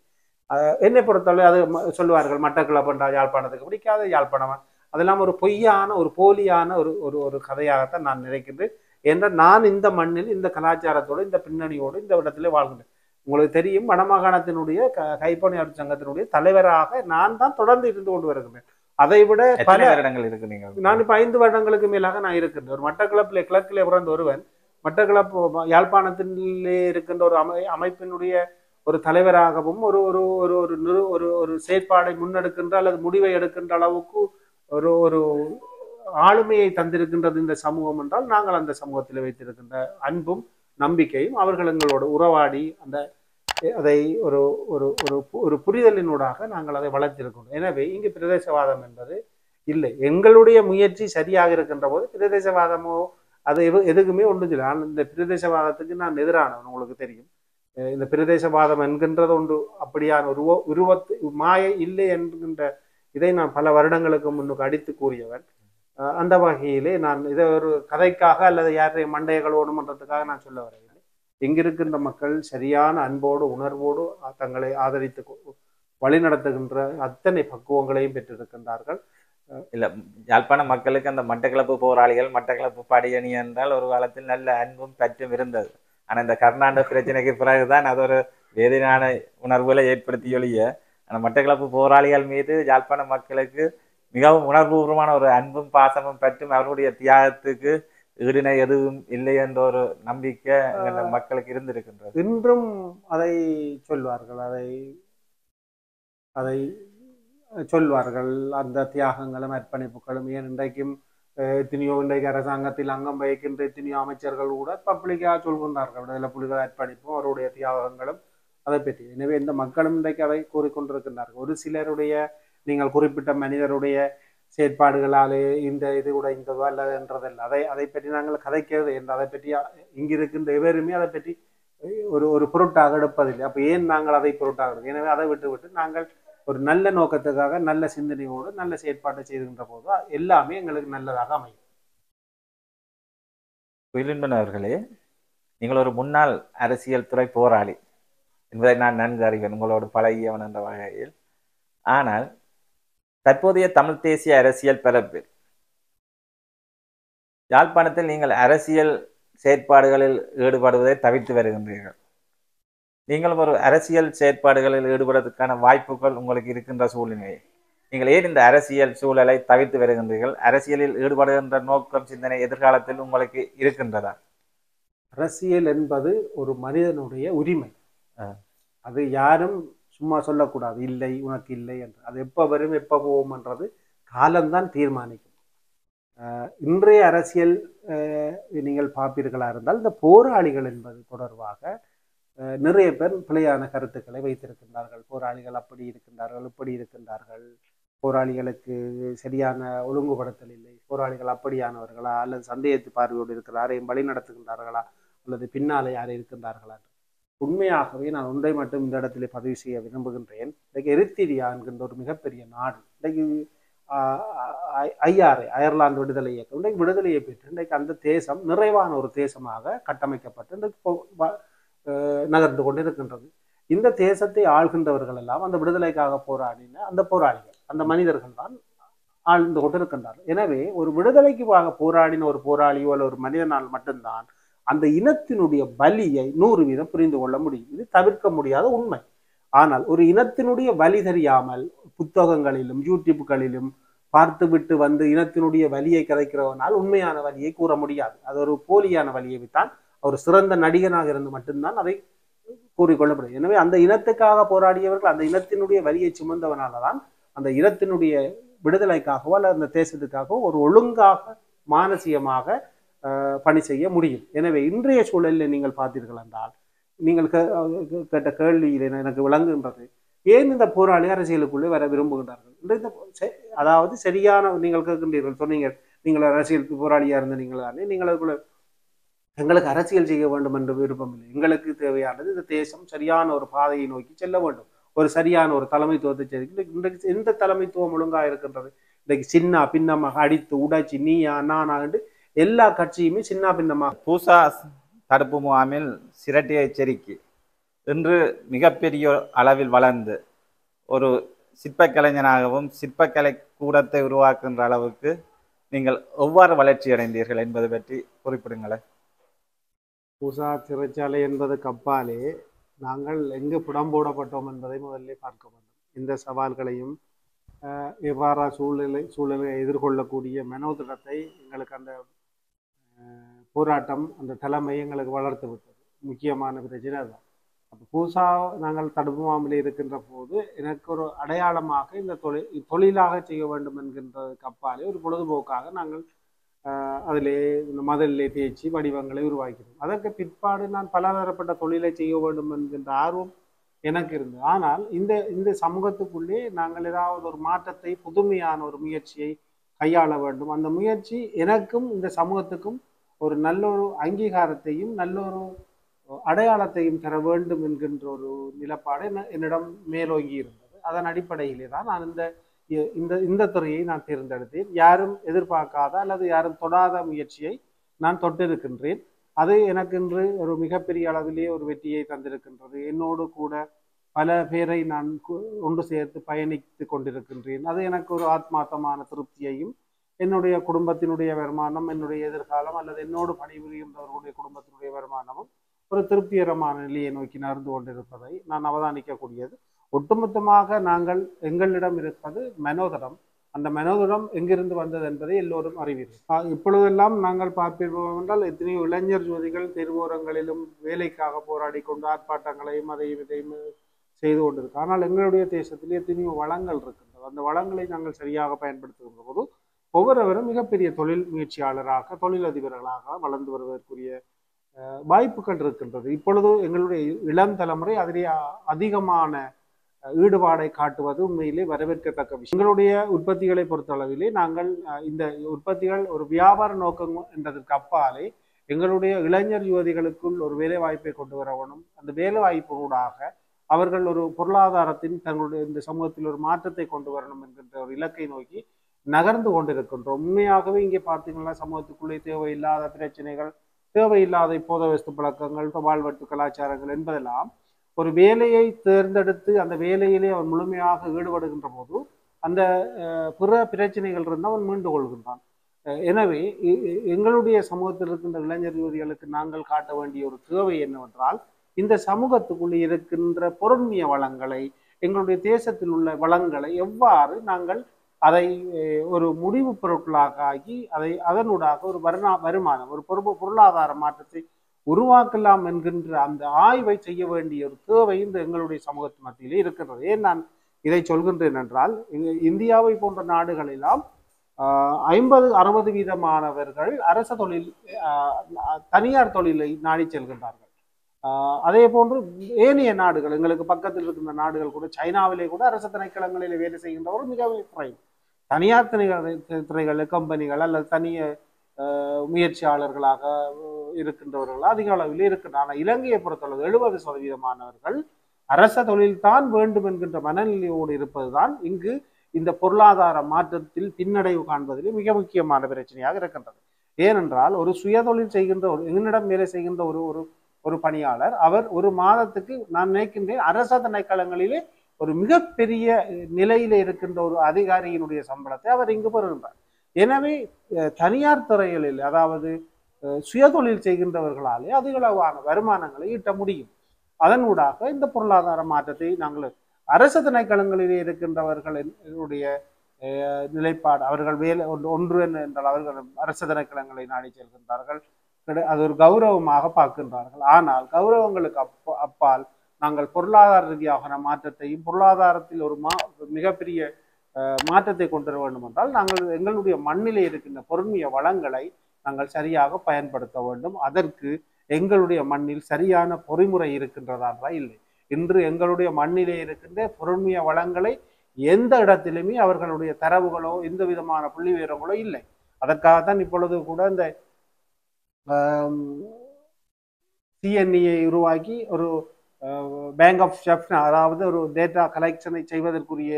என்னை பொறுத்தவரை அது சொல்லுவார்கள் மட்டக்களப்பு என்றால் யாழ்ப்பாணத்துக்கு பிடிக்காத, யாழ்ப்பாணம் அதெல்லாம் ஒரு பொய்யான ஒரு போலியான ஒரு ஒரு ஒரு கதையாகத்தான் நான் நினைக்கின்றேன். என்றால் நான் இந்த மண்ணில் இந்த கலாச்சாரத்தோடு இந்த பின்னணியோடு இந்த இடத்திலே வாழ்கின்றேன். உங்களுக்கு தெரியும், வடமாகாணத்தினுடைய கைப்பணியாளர் சங்கத்தினுடைய தலைவராக நான் தான் தொடர்ந்து இருந்து கொண்டு வருகின்றேன். அதை விட பல வருடங்கள் இருக்கு. நான் இப்ப 5 வருடங்களுக்கு மேலாக நான் இருக்கின்றேன். ஒரு மட்டக்களப்பிலே கிழக்கிலே பிறந்த ஒருவன் மட்டக்களப்பு யாழ்ப்பாணத்திலே இருக்கின்ற ஒரு அமைப்பினுடைய ஒரு தலைவராகவும் ஒரு ஒரு ஒரு ஒரு ஒரு ஒரு செயற்பாடை முன்னெடுக்கின்ற அல்லது முடிவை எடுக்கின்ற அளவுக்கு ஒரு ஒரு ஆளுமையை தந்திருக்கின்றது இந்த சமூகம் என்றால் நாங்கள் அந்த சமூகத்தில் வைத்திருக்கின்ற அன்பும் நம்பிக்கையும் அவர்கள் எங்களோடு உறவாடி அந்த அதை ஒரு ஒரு ஒரு ஒரு புரிதலினூடாக நாங்கள் அதை வளர்த்திருக்கோம். எனவே இங்கு பிரதேசவாதம் என்பது இல்லை. எங்களுடைய முயற்சி சரியாக இருக்கின்ற போது பிரதேசவாதமோ அது எதுக்குமே ஒன்றும் இல்லை. ஆனால் இந்த பிரதேசவாதத்துக்கு நான் எதிரானவன், உங்களுக்கு தெரியும். இந்த பிரதேசவாதம் என்கின்றது ஒன்று அப்படியான உருவத்து மாயை இல்லை என்கின்ற இதை நான் பல வருடங்களுக்கு முன்னுக்கு அடித்து கூறியவன். அந்த வகையிலே நான் இதை ஒரு கதைக்காக அல்லது யாரையும் மண்டைய கழுவணுமன்றதுக்காக நான் சொல்ல வரவில்லை. இங்கிருக்கின்ற மக்கள் சரியான அன்போடு உணர்வோடு தங்களை ஆதரித்து வழிநடத்துகின்ற அத்தனை பக்குவங்களையும் பெற்றிருக்கின்றார்கள். இல்ல, யாழ்ப்பாண மக்களுக்கு அந்த மட்டக்களப்பு போராளிகள், மட்டக்களப்பு படையணி என்றால் ஒரு காலத்தில் நல்ல அன்பும் பற்றும் இருந்தது. ஆனா இந்த கர்நாடக பிரச்சனைக்கு பிறகுதான் அது ஒரு வேதனையான உணர்வுகளை ஏற்படுத்தியொழிய அந்த மட்டக்களப்பு போராளிகள் மீது யாழ்ப்பாண மக்களுக்கு மிகவும் உணர்வுபூர்வமான ஒரு அன்பும் பாசமும் பற்றும் அவர்களுடைய தியாகத்துக்கு ஈடிணை எதுவும் இல்லை என்ற ஒரு நம்பிக்கை மக்களுக்கு இருந்திருக்கின்றது. இன்றும் அதை சொல்வார்கள், அதை சொல்வார்கள். அந்த தியாகங்களும் அர்ப்பணிப்புகளும் ஏன் இன்றைக்கும் எத்தனையோ இன்றைக்கு அரசாங்கத்தில் அங்கம் வகிக்கின்ற எத்தனையோ அமைச்சர்கள் கூட பப்ளிக்காக சொல்கின்றார்கள் விடுதலை புலிகள் அர்ப்பணிப்பும் அவருடைய தியாகங்களும் அதை பற்றி. எனவே இந்த மக்களும் இன்றைக்கு அதை கூறிக்கொண்டிருக்கின்றார்கள். ஒரு சிலருடைய நீங்கள் குறிப்பிட்ட மனிதருடைய செயற்பாடுகளாலே இந்த இது உடைந்ததோ அல்லதுன்றதல்ல. அதை பற்றி நாங்கள் கதைக்கிறது என்று அதை பற்றி இங்கிருக்கின்ற எவருமே அதை பற்றி ஒரு பொருட்டாக எடுப்பதில்லை. அப்போ ஏன் நாங்கள் அதை பொருட்டாக எடுப்போம்? எனவே அதை விட்டு நாங்கள் ஒரு நல்ல நோக்கத்துக்காக நல்ல சிந்தனையோடு நல்ல செயற்பாட்டை செய்கின்ற போது எல்லாமே எங்களுக்கு நல்லதாக அமையும். குயிலின்பன் அவர்களே, நீங்கள் ஒரு முன்னாள் அரசியல் துறை போராளி என்பதை நான் நன்கு அறிவேன், உங்களோடு பழகியவன் என்ற வகையில். ஆனால் தற்போதைய தமிழ் தேசிய அரசியல் பரப்பில் யாழ்ப்பாணத்தில் நீங்கள் அரசியல் செயற்பாடுகளில் ஈடுபடுவதை தவிர்த்து வருகின்றீர்கள். நீங்களும் ஒரு அரசியல் செயற்பாடுகளில் ஈடுபடுவதற்கான வாய்ப்புகள் உங்களுக்கு இருக்கின்ற சூழ்நிலை, நீங்கள் ஏன் இந்த அரசியல் சூழலை தவிர்த்து வருகின்றீர்கள்? அரசியலில் ஈடுபடுகின்ற நோக்கம், சிந்தனை எதிர்காலத்தில் உங்களுக்கு இருக்கின்றதா? அரசியல் என்பது ஒரு மனிதனுடைய உரிமை. அது யாரும் சும்மா சொல்லக்கூடாது, இல்லை உனக்கு இல்லை என்று. அது எப்போ வரும் எப்போ போகும் என்றது காலம்தான் தீர்மானிக்கும். இன்றைய அரசியல் நீங்கள் பார்ப்பீர்களா இருந்தால் இந்த போராளிகள் என்பது தொடர்பாக நிறைய பேர் பிழையான கருத்துக்களை வைத்திருக்கின்றார்கள். போராளிகள் அப்படி இருக்கின்றார்கள், இப்படி இருக்கின்றார்கள், போராளிகளுக்கு சரியான ஒழுங்குபடுத்தல் இல்லை, போராளிகள் அப்படியானவர்களா அல்லது சந்தேகத்து பார்வையோடு இருக்கிறாரையும் வழி நடத்துகின்றார்களா, அல்லது பின்னாலே யார் இருக்கின்றார்களா? உண்மையாகவே நான் ஒன்றை மட்டும் இந்த இடத்திலே பதிவு செய்ய விரும்புகின்றேன். இன்றைக்கு எரித்திரியா என்கின்ற ஒரு மிகப்பெரிய நாடு, இன்றைக்கு அயர்லாந்து விடுதலை இயக்கம் இன்றைக்கு விடுதலையை பெற்று இன்றைக்கு அந்த தேசம் நிறைவான ஒரு தேசமாக கட்டமைக்கப்பட்டு இன்றைக்கு நகர்ந்து கொண்டு இருக்கின்றது. இந்த தேசத்தை ஆள்கின்றவர்கள் எல்லாம் அந்த விடுதலைக்காக போராடின அந்த போராளிகள், அந்த மனிதர்கள் தான் ஆழ்ந்து கொண்டு இருக்கின்றார்கள். எனவே ஒரு விடுதலைக்காக போராடின ஒரு போராளியோ அல்ல ஒரு மனிதனால் மட்டும்தான் அந்த இனத்தினுடைய வலியை 100% புரிந்து கொள்ள முடியும். இது தவிர்க்க முடியாத உண்மை. ஆனால் ஒரு இனத்தினுடைய வலி தெரியாமல் புத்தகங்களிலும் யூடியூப்களிலும் பார்த்துவிட்டு வந்து இனத்தினுடைய வலியை கதைக்கிறவனால் உண்மையான வலியை கூற முடியாது. அது ஒரு போலியான வலியை விட்டால் ஒரு சிறந்த நடிகனாக இருந்து மட்டும்தான் அதை கூறிக்கொள்ள முடியும். எனவே அந்த இனத்துக்காக போராடியவர்கள் அந்த இனத்தினுடைய வலியை சுமந்தவனால்தான் அந்த இனத்தினுடைய விடுதலைக்காகவோ அல்ல அந்த தேசத்துக்காகவோ ஒரு ஒழுங்காக மானசீகமாக பணி செய்ய முடியும். எனவே இன்றைய சூழலில் நீங்கள் பார்த்தீர்கள் என்றால் நீங்கள் கேட்ட கேள்வியில் எனக்கு விளங்குகின்றது, ஏன் இந்த போராளி அரசியலுக்குள்ளே வர விரும்புகின்றார்கள்? அதாவது சரியான நீங்கள் கேட்கின்றீர்கள், சொன்னீங்க நீங்கள் அரசியல் போராளியா இருந்த நீங்கள் தானே, நீங்கள் அதுக்குள்ள எங்களுக்கு அரசியல் செய்ய வேண்டும் என்று விருப்பம் இல்லை. எங்களுக்கு தேவையானது இந்த தேசம் சரியான ஒரு பாதையை நோக்கி செல்ல வேண்டும், ஒரு சரியான ஒரு தலைமைத்துவத்தை செய்து. இன்றைக்கு எந்த தலைமைத்துவம் ஒழுங்காக இருக்கின்றது? இன்றைக்கு சின்ன பின்னமாக அடித்து உடைச்சி நீயா நானா என்று எல்லா கட்சியுமே சின்ன பின்னமாக. பூசா தடுப்பு முகாமில் சிரட்டை எச்சரிக்கை இன்று மிகப்பெரிய அளவில் வளர்ந்து ஒரு சிற்பக்கலைஞனாகவும் சிற்பக்கலை கூடத்தை உருவாக்குகின்ற அளவுக்கு நீங்கள் எவ்வாறு வளர்ச்சி அடைந்தீர்கள் என்பதை பற்றி குறிப்பிடுங்களேன். பூசா சிறைச்சாலை என்பதற்கு அப்பாலே நாங்கள் எங்கு புடம்போடப்பட்டோம் என்பதை முதலில் பார்க்க வேண்டும். இந்த சவால்களையும் எவ்வாறா சூழலை எதிர்கொள்ளக்கூடிய மனோதிடத்தை எங்களுக்கு அந்த போராட்டம் அந்த தலைமை எங்களுக்கு வளர்த்து விட்டது. முக்கியமான பிரச்சனை அதுதான். அப்போ பூசா நாங்கள் தடுப்பு முகாமில் இருக்கின்ற போது எனக்கு ஒரு அடையாளமாக இந்த தொழிலாக செய்ய வேண்டும் என்கின்றதுக்கு அப்பாலே ஒரு பொழுதுபோக்காக நாங்கள் அதிலே இந்த மதலிலே தேய்ச்சி வடிவங்களை உருவாக்கினோம். அதற்கு பிற்பாடு நான் பலதரப்பட்ட தொழிலை செய்ய வேண்டும் என்கின்ற ஆர்வம் எனக்கு இருந்தது. ஆனால் இந்த சமூகத்துக்குள்ளே நாங்கள் ஏதாவது ஒரு மாற்றத்தை புதுமையான ஒரு முயற்சியை கையாள வேண்டும். அந்த முயற்சி எனக்கும் இந்த சமூகத்துக்கும் ஒரு நல்ல ஒரு அங்கீகாரத்தையும் நல்ல ஒரு அடையாளத்தையும் தர வேண்டும் என்கின்ற ஒரு நிலப்பாடு என்னிடம் மேலோங்கி இருந்தது. அதன் அடிப்படையிலே தான் நான் இந்த துறையை நான் தேர்ந்தெடுத்தேன். யாரும் எதிர்பார்க்காத அல்லது யாரும் தொடாத முயற்சியை நான் தொட்டிருக்கின்றேன். அது எனக்கு இன்று ஒரு மிகப்பெரிய அளவிலே ஒரு வெற்றியை தந்திருக்கின்றது. என்னோடு கூட பல பேரை நான் ஒன்று சேர்த்து பயணித்து கொண்டிருக்கின்றேன். அது எனக்கு ஒரு ஆத்மார்த்தமான திருப்தியையும் என்னுடைய குடும்பத்தினுடைய வருமானம், என்னுடைய எதிர்காலம் அல்லது என்னோடு பணிபுரிகின்றவர்களுடைய குடும்பத்தினுடைய வருமானமும் ஒரு திருப்திகரமான நிலையை நோக்கி நகர்ந்து கொண்டிருப்பதை நான் அவதானிக்கக்கூடியது. ஒட்டுமொத்தமாக நாங்கள் எங்களிடம் இருப்பது மனோதரம். அந்த மனோதரம் எங்கிருந்து வந்தது என்பதை எல்லோரும் அறிவீர்கள். இப்பொழுதெல்லாம் நாங்கள் பார்ப்போம் என்றால் எத்தனையோ இளைஞர் ஜோதிகள் தெருவோரங்களிலும் வேலைக்காக போராடி கொண்டு ஆர்ப்பாட்டங்களையும் இதையும் செய்து கொண்டிருக்கு. ஆனால் எங்களுடைய தேசத்திலே எத்தனையோ வளங்கள் இருக்கின்றது. அந்த வளங்களை நாங்கள் சரியாக பயன்படுத்துகின்ற போது ஒவ்வொருவரும் மிகப்பெரிய தொழில் முயற்சியாளராக தொழிலதிபர்களாக வளர்ந்து வருவதற்குரிய வாய்ப்புகள் இருக்கின்றது. இப்பொழுது எங்களுடைய இளம் தலைமுறை அதிலே அதிகமான ஈடுபாடை காட்டுவது உண்மையிலே வரவேற்கத்தக்க விஷயம். எங்களுடைய உற்பத்திகளை பொறுத்தளவிலே நாங்கள் இந்த உற்பத்திகள் ஒரு வியாபார நோக்கம் என்றதற்கு அப்பாலே எங்களுடைய இளைஞர் யுவதிகளுக்குள் ஒரு வேலை வாய்ப்பை கொண்டு வரணும். அந்த வேலை வாய்ப்புக்கூடாக அவர்கள் ஒரு பொருளாதாரத்தின் தங்களுடைய இந்த சமூகத்தில் ஒரு மாற்றத்தை கொண்டு வரணும் என்கின்ற ஒரு இலக்கை நோக்கி நகர்ந்து கொண்டிருக்கின்றோம். உண்மையாகவே இங்கே பார்த்தீங்கன்னா சமூகத்துக்குள்ளே தேவையில்லாத பிரச்சனைகள், தேவையில்லாத போத வஸ்து பழக்கங்கள், வாழ்வட்டு கலாச்சாரங்கள் என்பதெல்லாம் ஒரு வேலையை தேர்ந்தெடுத்து அந்த வேலையிலே அவன் முழுமையாக ஈடுபடுகின்ற போது அந்த பிற பிரச்சனைகள் இருந்து அவன் மீண்டு கொள்கின்றான். எனவே எங்களுடைய சமூகத்தில் இருக்கின்ற இளைஞர் யுவதிகளுக்கு நாங்கள் காட்ட வேண்டிய ஒரு தேவை என்னவென்றால், இந்த சமூகத்துக்குள்ளே இருக்கின்ற பொருண்மைய வளங்களை, எங்களுடைய தேசத்தில் உள்ள வளங்களை எவ்வாறு நாங்கள் அதை ஒரு முடிவு பொருட்களாக ஆகி அதனூடாக ஒரு வருமானம், ஒரு பொருளாதார மாற்றத்தை உருவாக்கலாம் என்கின்ற அந்த ஆய்வை செய்ய வேண்டிய ஒரு தேவை இந்த எங்களுடைய சமூகத்து மத்தியிலே இருக்கின்றது. ஏன் நான் இதை சொல்கின்றேன் என்றால், இந்தியாவை போன்ற நாடுகளெல்லாம் 50-60% அரச தொழில் தனியார் தொழிலை நாடி செல்கின்றார்கள். அதே போன்று ஏனைய நாடுகள், எங்களுக்கு பக்கத்தில் இருக்கின்ற நாடுகள் கூட, சைனாவிலே கூட அரசு திணைக்களங்களில் வேலை செய்கின்றவர் மிகவும் குறைவு. தனியார் துறைகள், கம்பெனிகள் அல்லது தனிய முயற்சியாளர்களாக இருக்கின்றவர்கள் அதிக அளவில் இருக்கின்றனர். ஆனால் இலங்கையை பொறுத்தளவு 70% அரச தொழில்தான் வேண்டும் என்கின்ற மனநிலையோடு இருப்பதுதான் இங்கு இந்த பொருளாதார மாற்றத்தில் பின்னடைவு காண்பதிலே மிக முக்கியமான பிரச்சனையாக இருக்கின்றது. ஏனென்றால் ஒரு சுயதொழில் செய்கின்ற என்னிடம் வேலை செய்கின்ற ஒரு பணியாளர் அவர் ஒரு மாதத்துக்கு நான் நினைக்கின்றேன் அரச திணைக்களங்களிலே ஒரு மிகப்பெரிய நிலையில இருக்கின்ற ஒரு அதிகாரியினுடைய சம்பளத்தை அவர் இங்கு பெறுகின்றார். எனவே தனியார் துறைகளில் அதாவது சுயதொழில் செய்கின்றவர்களாலே அதிகளவான வருமானங்களை ஈட்ட முடியும். அதனூடாக இந்த பொருளாதார மாற்றத்தை நாங்கள் அரசு திணைக்களங்களிலே இருக்கின்றவர்களுடைய நிலைப்பாடு அவர்கள் வேலை ஒன்று என்றால் அவர்கள் அரசு திணைக்களங்களை நாடி செல்கின்றார்கள். அது ஒரு கௌரவமாக பார்க்கின்றார்கள். ஆனால் கௌரவங்களுக்கு அப்பால் நாங்கள் பொருளாதார ரீதியான மாற்றத்தையும் பொருளாதாரத்தில் ஒரு மிகப்பெரிய மாற்றத்தை கொண்டு வர வேண்டும் என்றால் நாங்கள் எங்களுடைய மண்ணிலே இருக்கின்ற பொருண்மைய வளங்களை நாங்கள் சரியாக பயன்படுத்த வேண்டும். அதற்கு எங்களுடைய மண்ணில் சரியான பொறிமுறை இருக்கின்றதா இல்லை. இன்று எங்களுடைய மண்ணிலே இருக்கின்ற பொருண்மைய வளங்களை எந்த இடத்திலுமே அவர்களுடைய தரவுகளோ எந்த விதமான புள்ளி விவரங்களோ இல்லை. அதற்காகத்தான் இப்பொழுது கூட இந்த சிஎன்இயை உருவாக்கி ஒரு பேங்க் ஆஃப் ஷெஃப்ட் அதாவது ஒரு டேட்டா கலெக்ஷனை செய்வதற்குரிய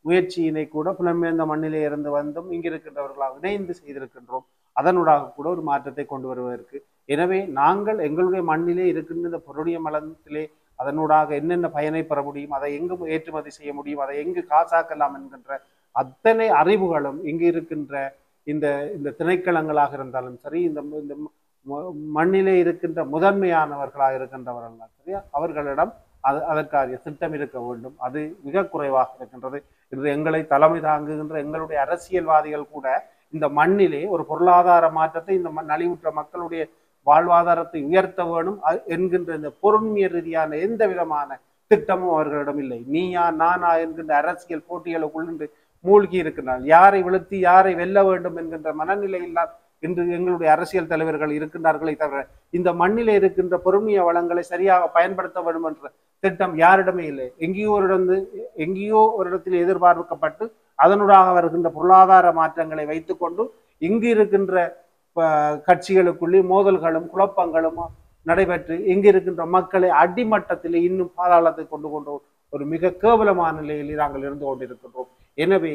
முயற்சியினை கூட புலம்பெயர்ந்த மண்ணிலே இருந்து வந்தும் இங்கிருக்கின்றவர்களாக இணைந்து செய்திருக்கின்றோம். அதனூடாக கூட ஒரு மாற்றத்தை கொண்டு வருவதற்கு. எனவே நாங்கள் எங்களுடைய மண்ணிலே இருக்கின்ற இந்த பொருளிய மலத்திலே அதனூடாக என்னென்ன பயனை பெற முடியும், அதை எங்கு ஏற்றுமதி செய்ய முடியும், அதை எங்கு காசாக்கலாம் என்கின்ற அத்தனை அறிவுகளும் இங்கு இருக்கின்ற இந்த இந்த திணைக்களங்களாக இருந்தாலும் சரி, இந்த மண்ணிலே இருக்கின்ற முதன்மையானவர்களாக இருக்கின்றவர்கள் சரியா அவர்களிடம் அதற்கான திட்டம் இருக்க வேண்டும். அது மிக குறைவாக இருக்கின்றது. இன்று எங்களை தலைமை தாங்குகின்ற எங்களுடைய அரசியல்வாதிகள் கூட இந்த மண்ணிலே ஒரு பொருளாதார மாற்றத்தை இந்த நலிவுற்ற மக்களுடைய வாழ்வாதாரத்தை உயர்த்த வேணும் என்கின்ற இந்த பொருண்மைய ரீதியான எந்த விதமான திட்டமும் அவர்களிடம் இல்லை. நீயா நானா என்கின்ற அரசியல் போட்டிகளுக்குள் மூழ்கி இருக்கின்றார். யாரை வீழ்த்தி யாரை வெல்ல வேண்டும் என்கின்ற மனநிலையில் இன்று எங்களுடைய அரசியல் தலைவர்கள் இருக்கின்றார்களே தவிர இந்த மண்ணிலே இருக்கின்ற பொறுமைய வளங்களை சரியாக பயன்படுத்த வேண்டும் என்ற திட்டம் யாரிடமே இல்லை. எங்கேயோ ஒரு இடத்தில் எதிர்பார்க்கப்பட்டு அதனூடாக வருகின்ற பொருளாதார மாற்றங்களை வைத்துக்கொண்டு இங்கு இருக்கின்ற கட்சிகளுக்குள்ளே மோதல்களும் குழப்பங்களும் நடைபெற்று இங்கு இருக்கின்ற மக்களை அடிமட்டத்தில் இன்னும் பாதாளத்தை கொண்டு ஒரு மிக கேவலமான நிலையில் நாங்கள் இருந்து கொண்டிருக்கின்றோம். எனவே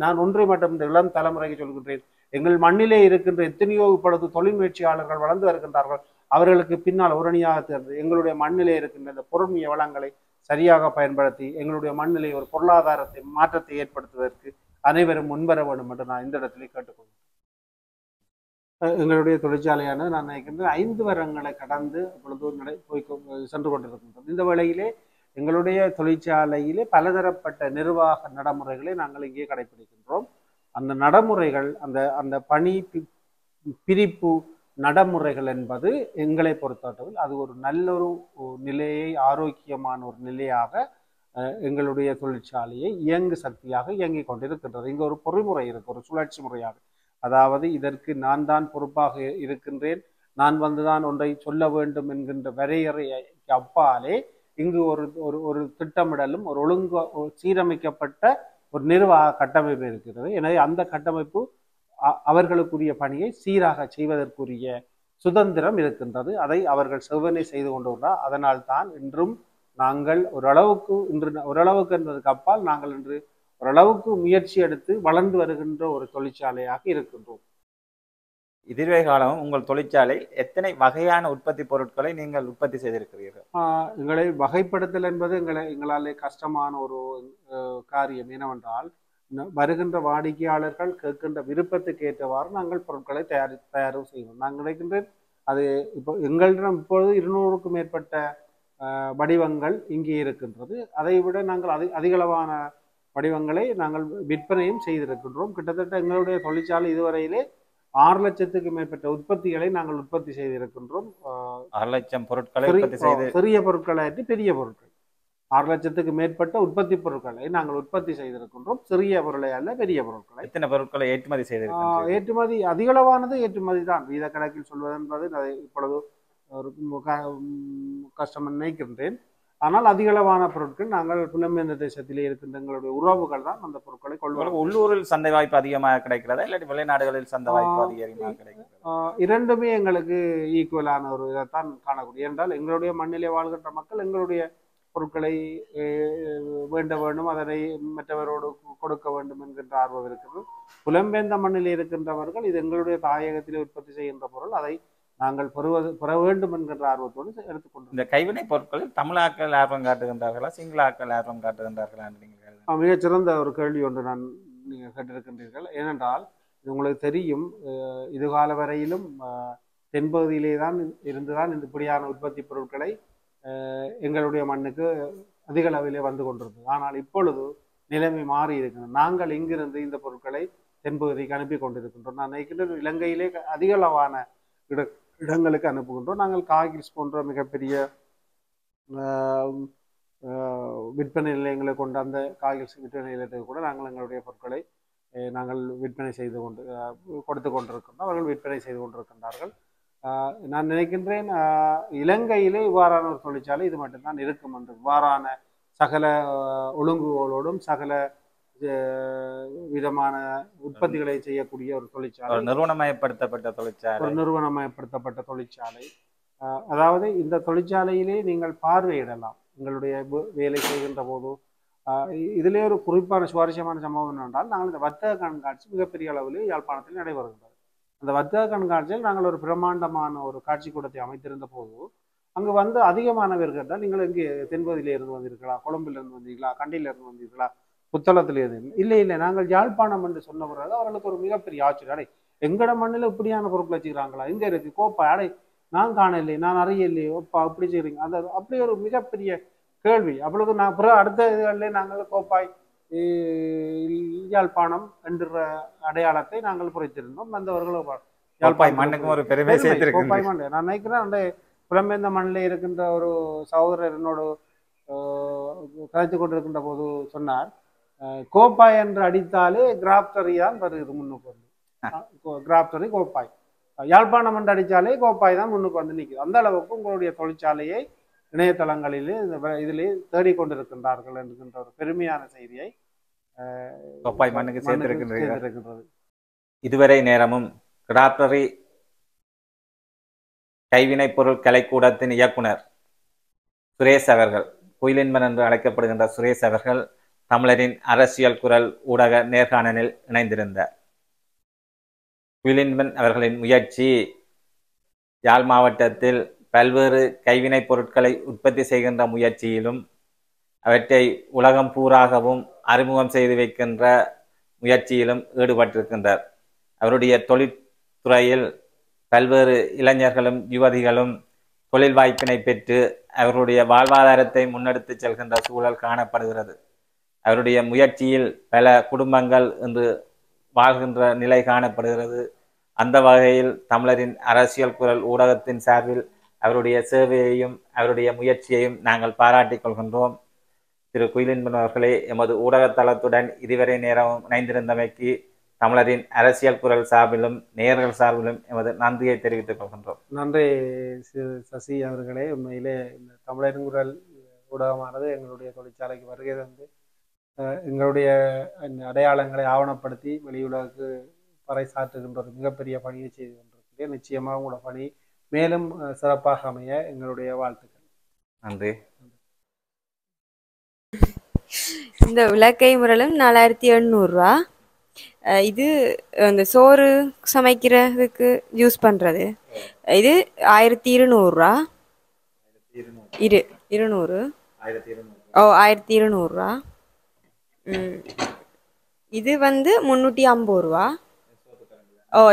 நான் ஒன்றை மட்டும் இந்த இளம் தலைமுறைக்கு சொல்கின்றேன். எங்கள் மண்ணிலே இருக்கின்ற எத்தனையோ இப்பொழுது தொழில் முயற்சியாளர்கள் வளர்ந்து வருகின்றார்கள். அவர்களுக்கு பின்னால் உரணியாக தேர்ந்து எங்களுடைய மண்ணிலே இருக்கின்ற இந்த பொருண்மைய வளங்களை சரியாக பயன்படுத்தி எங்களுடைய மண்ணிலே ஒரு பொருளாதாரத்தை மாற்றத்தை ஏற்படுத்துவதற்கு அனைவரும் முன்வர வேண்டும் என்று நான் இந்த இடத்திலே கேட்டுக்கொள்கிறேன். எங்களுடைய தொழிற்சாலையான நான் நினைக்கின்றேன் 5 வருடங்களை கடந்து இப்பொழுது சென்று கொண்டிருக்கின்றோம். இந்த வேளையிலே எங்களுடைய தொழிற்சாலையிலே பலதரப்பட்ட நிர்வாக நடைமுறைகளை நாங்கள் இங்கே கடைபிடிக்கின்றோம். அந்த நடைமுறைகள் அந்த பணி பிரிப்பு நடைமுறைகள் என்பது எங்களை பொறுத்தவரையில் அது ஒரு நல்ல ஒரு நிலையை ஆரோக்கியமான ஒரு நிலையாக எங்களுடைய தொழிற்சாலையை இயங்கு சக்தியாக இயங்கிக் கொண்டிருக்கின்றது. இங்கே ஒரு பொறிமுறை இருக்கு, ஒரு சுழற்சி முறையாக. அதாவது இதற்கு நான் தான் பொறுப்பாக இருக்கின்றேன், நான் வந்துதான் ஒன்றை சொல்ல வேண்டும் என்கின்ற வரையறைக்கு அப்பாலே இங்கு ஒரு திட்டமிடலும் ஒரு சீரமைக்கப்பட்ட ஒரு நிர்வாக கட்டமைப்பு இருக்கிறது. எனவே அந்த கட்டமைப்பு அவர்களுக்குரிய பணியை சீராக செய்வதற்குரிய சுதந்திரம் இருக்கின்றது. அதை அவர்கள் செவ்வனே செய்து கொண்டு வந்தார். அதனால் தான் இன்றும் நாங்கள் ஓரளவுக்கு என்பதற்கு அப்பால் நாங்கள் இன்று ஓரளவுக்கு முயற்சி எடுத்து வளர்ந்து வருகின்ற ஒரு தொழிற்சாலையாக இருக்கின்றோம். இதுவரை உங்கள் தொழிற்சாலையில் எத்தனை வகையான உற்பத்தி பொருட்களை நீங்கள் உற்பத்தி செய்திருக்கிறீர்கள்? எங்களை வகைப்படுத்தல் என்பது எங்களாலே கஷ்டமான ஒரு காரியம். என்னவென்றால் வருகின்ற வாடிக்கையாளர்கள் கேட்கின்ற விருப்பத்துக்கு ஏற்றவாறு நாங்கள் பொருட்களை தயாரிப்பு செய்வோம். நான் நினைக்கின்றேன் அது இப்போ எங்களிடம் இப்பொழுது 200க்கும் மேற்பட்ட வடிவங்கள் இங்கே இருக்கின்றது. அதை விட நாங்கள் அதிகளவான வடிவங்களை நாங்கள் விற்பனையும் செய்திருக்கின்றோம். கிட்டத்தட்ட எங்களுடைய தொழிற்சாலை இதுவரையிலே 6 லட்சத்துக்கு மேற்பட்ட உற்பத்திகளை நாங்கள் உற்பத்தி செய்திருக்கின்றோம். 6 லட்சம் பொருட்களை சிறிய பொருட்களை பெரிய பொருட்கள் 6 லட்சத்துக்கு மேற்பட்ட உற்பத்தி பொருட்களை நாங்கள் உற்பத்தி செய்திருக்கின்றோம். சிறிய பொருளை அல்ல, பெரிய பொருட்களை. எத்தனை பொருட்களை ஏற்றுமதி செய்திருக்கிறோம்? ஏற்றுமதி அதிகளவானது ஏற்றுமதி தான். வீத கணக்கில் சொல்வது என்பது இப்பொழுது ஒரு கஷ்டம் நினைக்கின்றேன். ஆனால் அதிகளவான பொருட்கள் நாங்கள் புலம்பெயர்ந்த தேசத்திலே இருக்கின்ற எங்களுடைய உறவுகள் தான் அந்த பொருட்களை கொள்வார்கள். உள்ளூரில் சந்தை வாய்ப்பு அதிகமாக கிடைக்கிறதா இல்லாட்டி வெளிநாடுகளில் சந்தை வாய்ப்பு அதிகமாக கிடைக்கிறதா? இரண்டுமே எங்களுக்கு ஈக்குவலான ஒரு இதைத்தான் காணக்கூடிய. என்றால் எங்களுடைய மண்ணிலே வாழ்கின்ற மக்கள் எங்களுடைய பொருட்களை வேண்ட வேண்டும், அதனை மற்றவரோடு கொடுக்க வேண்டும் என்கின்ற ஆர்வம் இருக்கிறது. புலம்பெயர்ந்த மண்ணில் இருக்கின்றவர்கள் இது எங்களுடைய தாயகத்திலே உற்பத்தி செய்கின்ற பொருள், அதை நாங்கள் பெற வேண்டும் என்கின்ற ஆர்வத்தோடு எடுத்துக்கொண்டு இந்த கைவினை பொருட்களில் தமிழாக்கள் ஆர்வம் காட்டுகின்றார்களா சிங்களாக்கள் ஆர்வம் காட்டுகின்றார்களா? மிகச்சிறந்த ஒரு கேள்வி ஒன்று நீங்கள் கேட்டிருக்கின்றீர்கள். ஏனென்றால் இது உங்களுக்கு தெரியும், இதுகால வரையிலும் தென்பகுதியிலே தான் இருந்துதான் இப்படியான உற்பத்தி பொருட்களை எங்களுடைய மண்ணுக்கு அதிக அளவிலே வந்து கொண்டிருந்தது. ஆனால் இப்பொழுது நிலைமை மாறி இருக்கிறது. நாங்கள் இங்கிருந்து இந்த பொருட்களை தென்பகுதிக்கு அனுப்பி கொண்டிருக்கின்றோம். நான் நினைக்கின்ற இலங்கையிலே அதிக அளவான இடங்களுக்கு அனுப்புகின்றோம். நாங்கள் காகில்ஸ் போன்ற மிகப்பெரிய விற்பனை நிலையங்களை கொண்ட அந்த காகில்ஸ் விற்பனை நிலையத்துக்கு கூட நாங்கள் எங்களுடைய பொருட்களை நாங்கள் விற்பனை செய்து கொடுத்து கொண்டிருக்கின்றோம். அவர்கள் விற்பனை செய்து கொண்டிருக்கின்றார்கள். நான் நினைக்கின்றேன் இலங்கையிலே இவ்வாறான ஒரு தொழிற்சாலை இது மட்டும்தான் இருக்கும் என்று, இவ்வாறான சகல ஒழுங்குகளோடும் சகல விதமான உற்பத்திகளை செய்யக்கூடிய ஒரு தொழிற்சாலை, நிறுவனமயப்படுத்தப்பட்ட தொழிற்சாலை. அதாவது இந்த தொழிற்சாலையிலே நீங்கள் பார்வையிடலாம் எங்களுடைய வேலை செய்கின்ற போது. இதிலே ஒரு குறிப்பான சுவாரஸ்யமான சம்பவம் என்னென்றால், நாங்கள் இந்த வர்த்தக கண்காட்சி மிகப்பெரிய அளவில் யாழ்ப்பாணத்தில் நடைபெறுகின்றது. அந்த வர்த்தக கண்காட்சியில் நாங்கள் ஒரு பிரம்மாண்டமான ஒரு காட்சி கூடத்தை அமைத்திருந்த போது அங்கு வந்து அதிகமானவர் கேட்டால், நீங்கள் இங்கே தென்பகுதியில இருந்து வந்தீர்களா, கொழும்பிலிருந்து வந்தீர்களா, கண்டியிலிருந்து வந்தீர்களா, புத்தளத்தில் இருந்து? இல்லை நாங்கள் யாழ்ப்பாணம் என்று சொன்ன பிறகு அவர்களுக்கு ஒரு மிகப்பெரிய ஆச்சரியம். அடை எங்கட மண்ணில் இப்படியான பொருட்கள் வச்சுக்கிறாங்களா, எங்க இருக்கு கோப்பா, அடை நான் காணலையே, நான் அறியலையே, ஒப்பா அப்படி செய்றீங்க, அந்த அப்படி ஒரு மிகப்பெரிய கேள்வி. அப்பொழுது நான் பிற அடுத்த இதுகளிலே நாங்கள் கோப்பாய் யாழ்ப்பாணம் என்ற அடையாளத்தை நாங்கள் குறைத்திருந்தோம். வந்தவர்களும் கோப்பாய் மண்டை. நான் நினைக்கிறேன் அந்த புலம்பெயர்ந்த மண்ணில் இருக்கின்ற ஒரு சகோதரர் என்னோடு கதைத்து கொண்டிருக்கின்ற போது சொன்னார், கோப்பாய் என்று அடித்தாலே கிராப்டரி தான் வருகிறது முன்னுக்கு வந்து. கிராப்டரி கோப்பாய், யாழ்ப்பாணம் என்று அடித்தாலே கோப்பாய் தான் முன்னுக்கு வந்து நிற்குது. அந்த அளவுக்கு உங்களுடைய தொழிற்சாலையை இணையதளங்களிலே இதிலே தேடிக்கொண்டிருக்கின்றார்கள் என்கின்ற ஒரு பெருமையான செய்தியை கோப்பாய் மண்ணுக்கு சேர்ந்திருக்கின்றது. இதுவரை நேரமும் கிராப்டரி கைவினை பொருள் கலைக்கூடத்தின் இயக்குனர் சுரேஷ் அவர்கள், குயிலின்பன் என்று அழைக்கப்படுகின்ற சுரேஷ் அவர்கள் தமிழரின் அரசியல் குரல் ஊடக நேர்காணலில் இணைந்திருந்தார். குயிலின்பன் அவர்களின் முயற்சி யாழ் மாவட்டத்தில் பல்வேறு கைவினைப் பொருட்களை உற்பத்தி செய்கின்ற முயற்சியிலும் அவற்றை உலகம் பூராகவும் அறிமுகம் செய்து வைக்கின்ற முயற்சியிலும் ஈடுபட்டிருக்கின்றார். அவருடைய தொழிற்துறையில் பல்வேறு இளைஞர்களும் யுவதிகளும் தொழில் வாய்ப்பினை பெற்று அவருடைய வாழ்வாதாரத்தை முன்னெடுத்து செல்கின்ற சூழல் காணப்படுகிறது. அவருடைய முயற்சியில் பல குடும்பங்கள் இன்று வாழ்கின்ற நிலை காணப்படுகிறது. அந்த வகையில் தமிழரின் அரசியல் குரல் ஊடகத்தின் சார்பில் அவருடைய சேவையையும் அவருடைய முயற்சியையும் நாங்கள் பாராட்டிக் கொள்கின்றோம். திரு குயிலின்பன் அவர்களே, எமது ஊடகத்தளத்துடன் இதுவரை நேரம் இணைந்திருந்தமைக்கு தமிழரின் அரசியல் குரல் சார்பிலும் நேயர்கள் சார்பிலும் எமது நன்றியை தெரிவித்துக் கொள்கின்றோம். நன்றி சசி அவர்களே. உண்மையிலே இந்த தமிழரின் குரல் ஊடகமானது எங்களுடைய தொழிற்சாலைக்கு வருகை தந்து எங்களுடைய அடையாளங்களை ஆவணப்படுத்தி வெளியுலகுக்கு பறைசாற்றுகின்ற ஒரு மிகப்பெரிய பணியை செய்து கொண்டிருக்கிறேன். நிச்சயமாக உங்களோட பணி மேலும் சிறப்பாக அமைய எங்களுடைய வாழ்த்துக்கள். நன்றி. இந்த விளக்கை முரலும் 4700 ரூபா. இது அந்த சோறு சமைக்கிறதுக்கு யூஸ் பண்ணுறது. இது 1200 ரூபா. 200 1200 ரூபா. இது வந்து 350 ரூபா.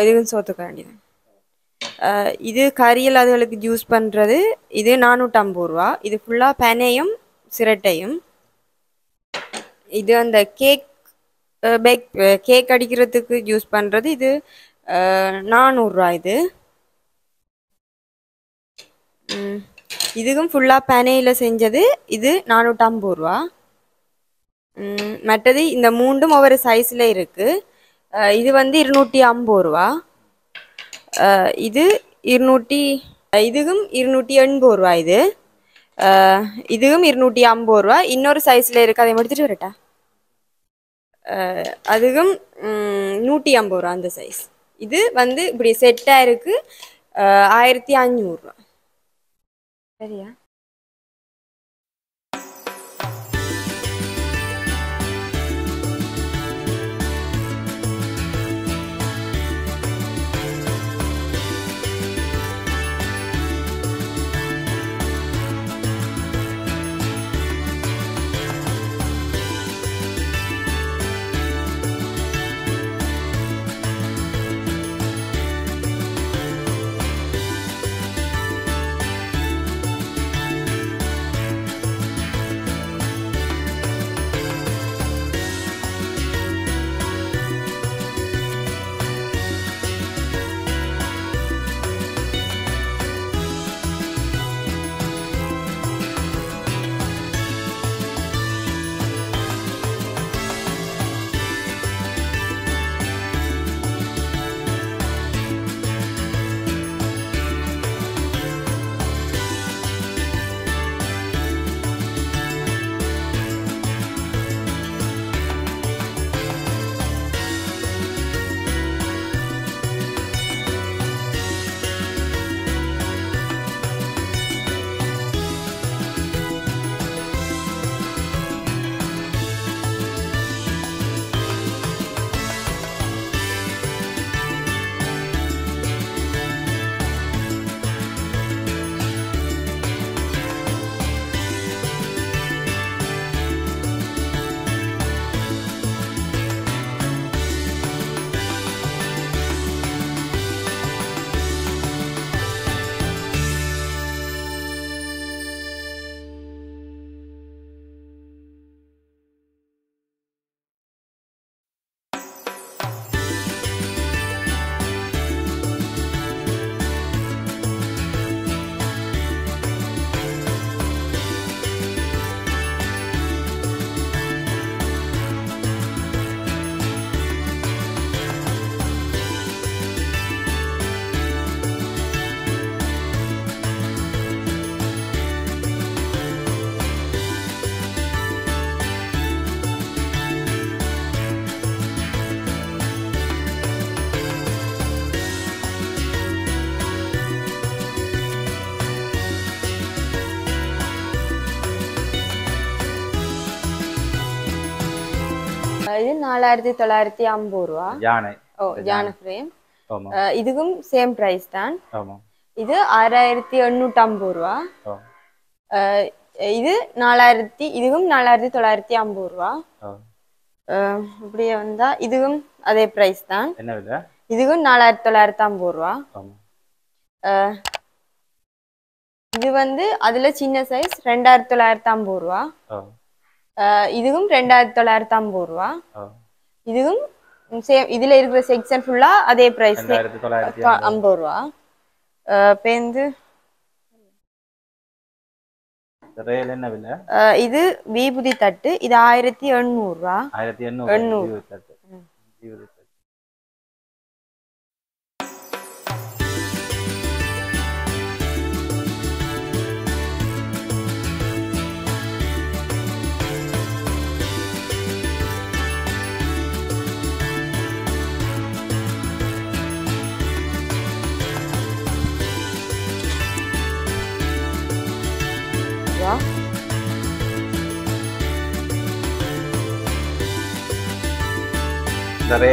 இதுக்கு சோத்துக்கரண்டி தான். இது கறியில் அதுகளுக்கு யூஸ் பண்ணுறது. இது 450 ரூபா. இது ஃபுல்லாக பெனையும் சிரட்டையும். இது அந்த கேக் அடிக்கிறதுக்கு யூஸ் பண்ணுறது. இது 400 ரூபா. இதுக்கும் ஃபுல்லாக பெனையில் செஞ்சது. இது 450 ரூபா. மற்றது இந்த மூண்டும் ஒவ்வொரு சைஸில் இருக்குது. இது வந்து 250 ரூபா. இது 200. இதுக்கும் 280 ரூபா. இது இதுவும் 250 ரூபா. இன்னொரு சைஸில் இருக்குது, அதை முடிச்சுட்டு வரட்டா. அதுவும் 150 ரூபா அந்த சைஸ். இது வந்து இப்படி செட்டாக இருக்குது 1500 ரூபா. சரியா? இது 4950 ரூபா. யானை. யானை ஃப்ரேம். ஆமா. இதுக்கும் சேம் பிரைஸ் தான். ஆமா. இது 6850 ரூபா. இது 4000, இதுவும் 4950 ரூபா. இப்படியே வந்தா இதுவும் அதே பிரைஸ் தான். என்ன விலை? இதுவும் 4950 ரூபா. இது வந்து அதுல சின்ன சைஸ் 2950 ரூபா. இதுவும் 2950 ரூபா. இதுவும் சேம், இதுல இருக்கிற செக்ஷன் ஃபுல்லா அதே பிரைஸ் 2950 ரூபா. பேந்து ரேல் என்ன விலை? இது விபூதி தட்டு, இது 1800 ரூபா. 1800 தட்டு.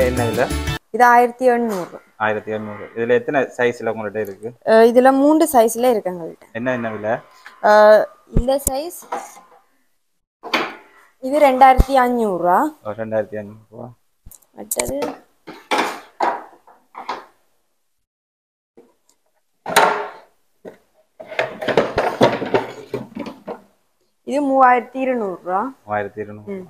என்ன விலை? இது 1800. 1800. இதுல எத்தனை சைஸ்ல உங்கள்ட்ட இருக்கு? இதுல 3 சைஸ்ல இருக்கு எங்கள்ட்ட. என்ன விலை? இந்த சைஸ் இது 2500 ரூபா. 2500 ரூபா. அடுத்தது இது 3200 ரூபா. 3200.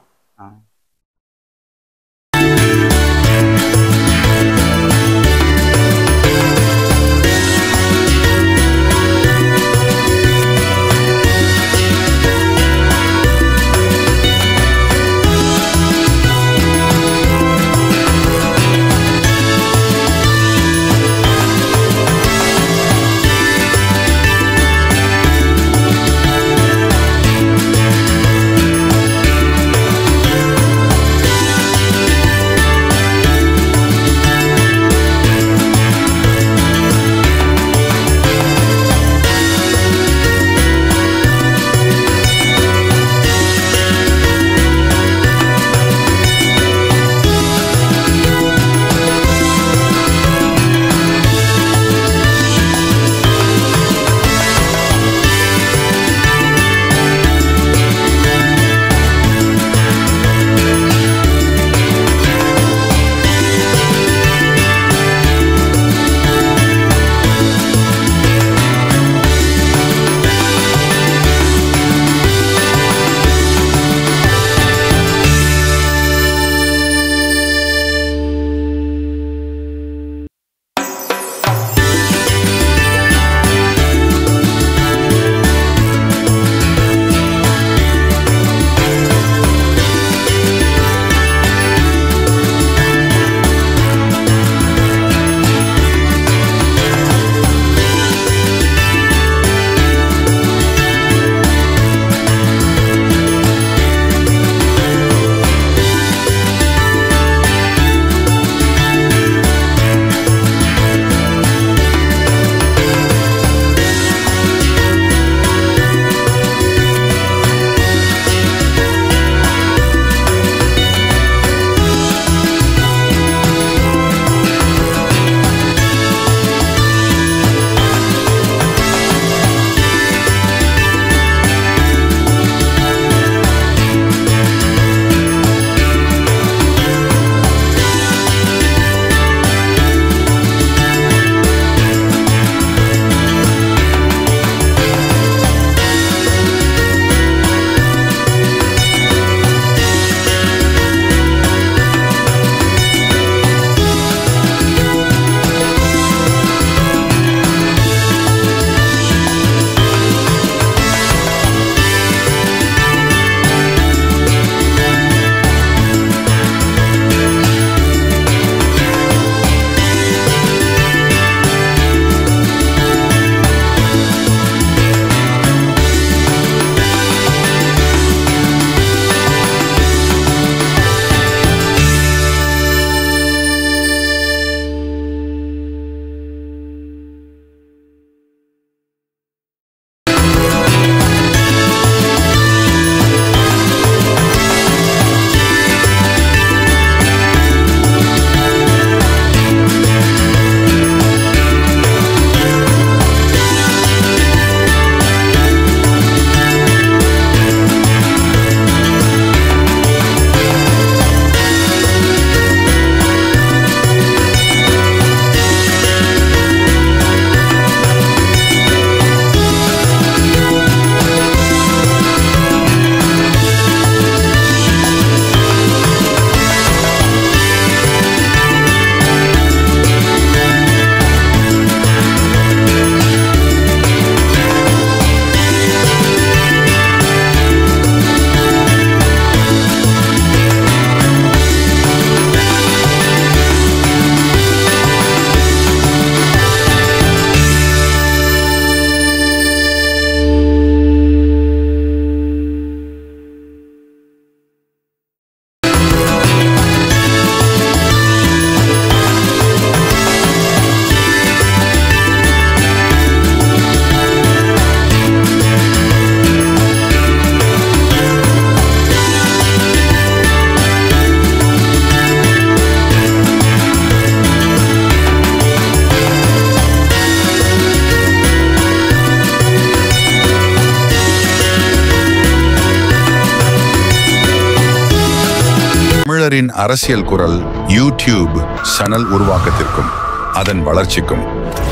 தமிழரின் அரசியல் குரல் யூடியூப் சேனல் உருவாக்கத்திற்கும் அதன் வளர்ச்சிக்கும்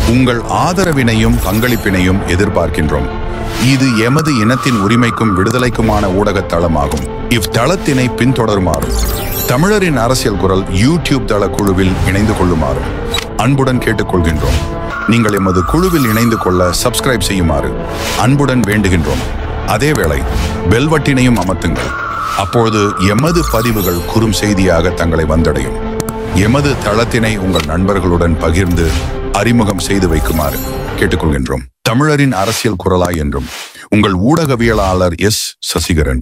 உங்கள் ஆதரவினையும் பங்களிப்பினையும் எதிர்பார்க்கின்றோம். இது எமது இனத்தின் உரிமைக்கும் விடுதலைக்குமான ஊடகத் தளமாகும். இவ்தளத்தினை பின்தொடருமாறும் தமிழரின் அரசியல் குரல் யூடியூப் தள குழுவில் இணைந்து கொள்ளுமாறும் அன்புடன் கேட்டுக்கொள்கின்றோம். நீங்கள் எமது குழுவில் இணைந்து கொள்ள சப்ஸ்கிரைப் செய்யுமாறு அன்புடன் வேண்டுகின்றோம். அதேவேளை பெல்வட்டினையும் அமர்த்துங்கள். அப்பொழுது எமது பதிவுகள் குறும் செய்தியாக தங்களை வந்தடையும். எமது தளத்தினை உங்கள் நண்பர்களுடன் பகிர்ந்து அறிமுகம் செய்து வைக்குமாறு கேட்டுக்கொள்கின்றோம். தமிழரின் அரசியல் குரலாய் என்றும் உங்கள் ஊடகவியலாளர் எஸ். சசிகரன்.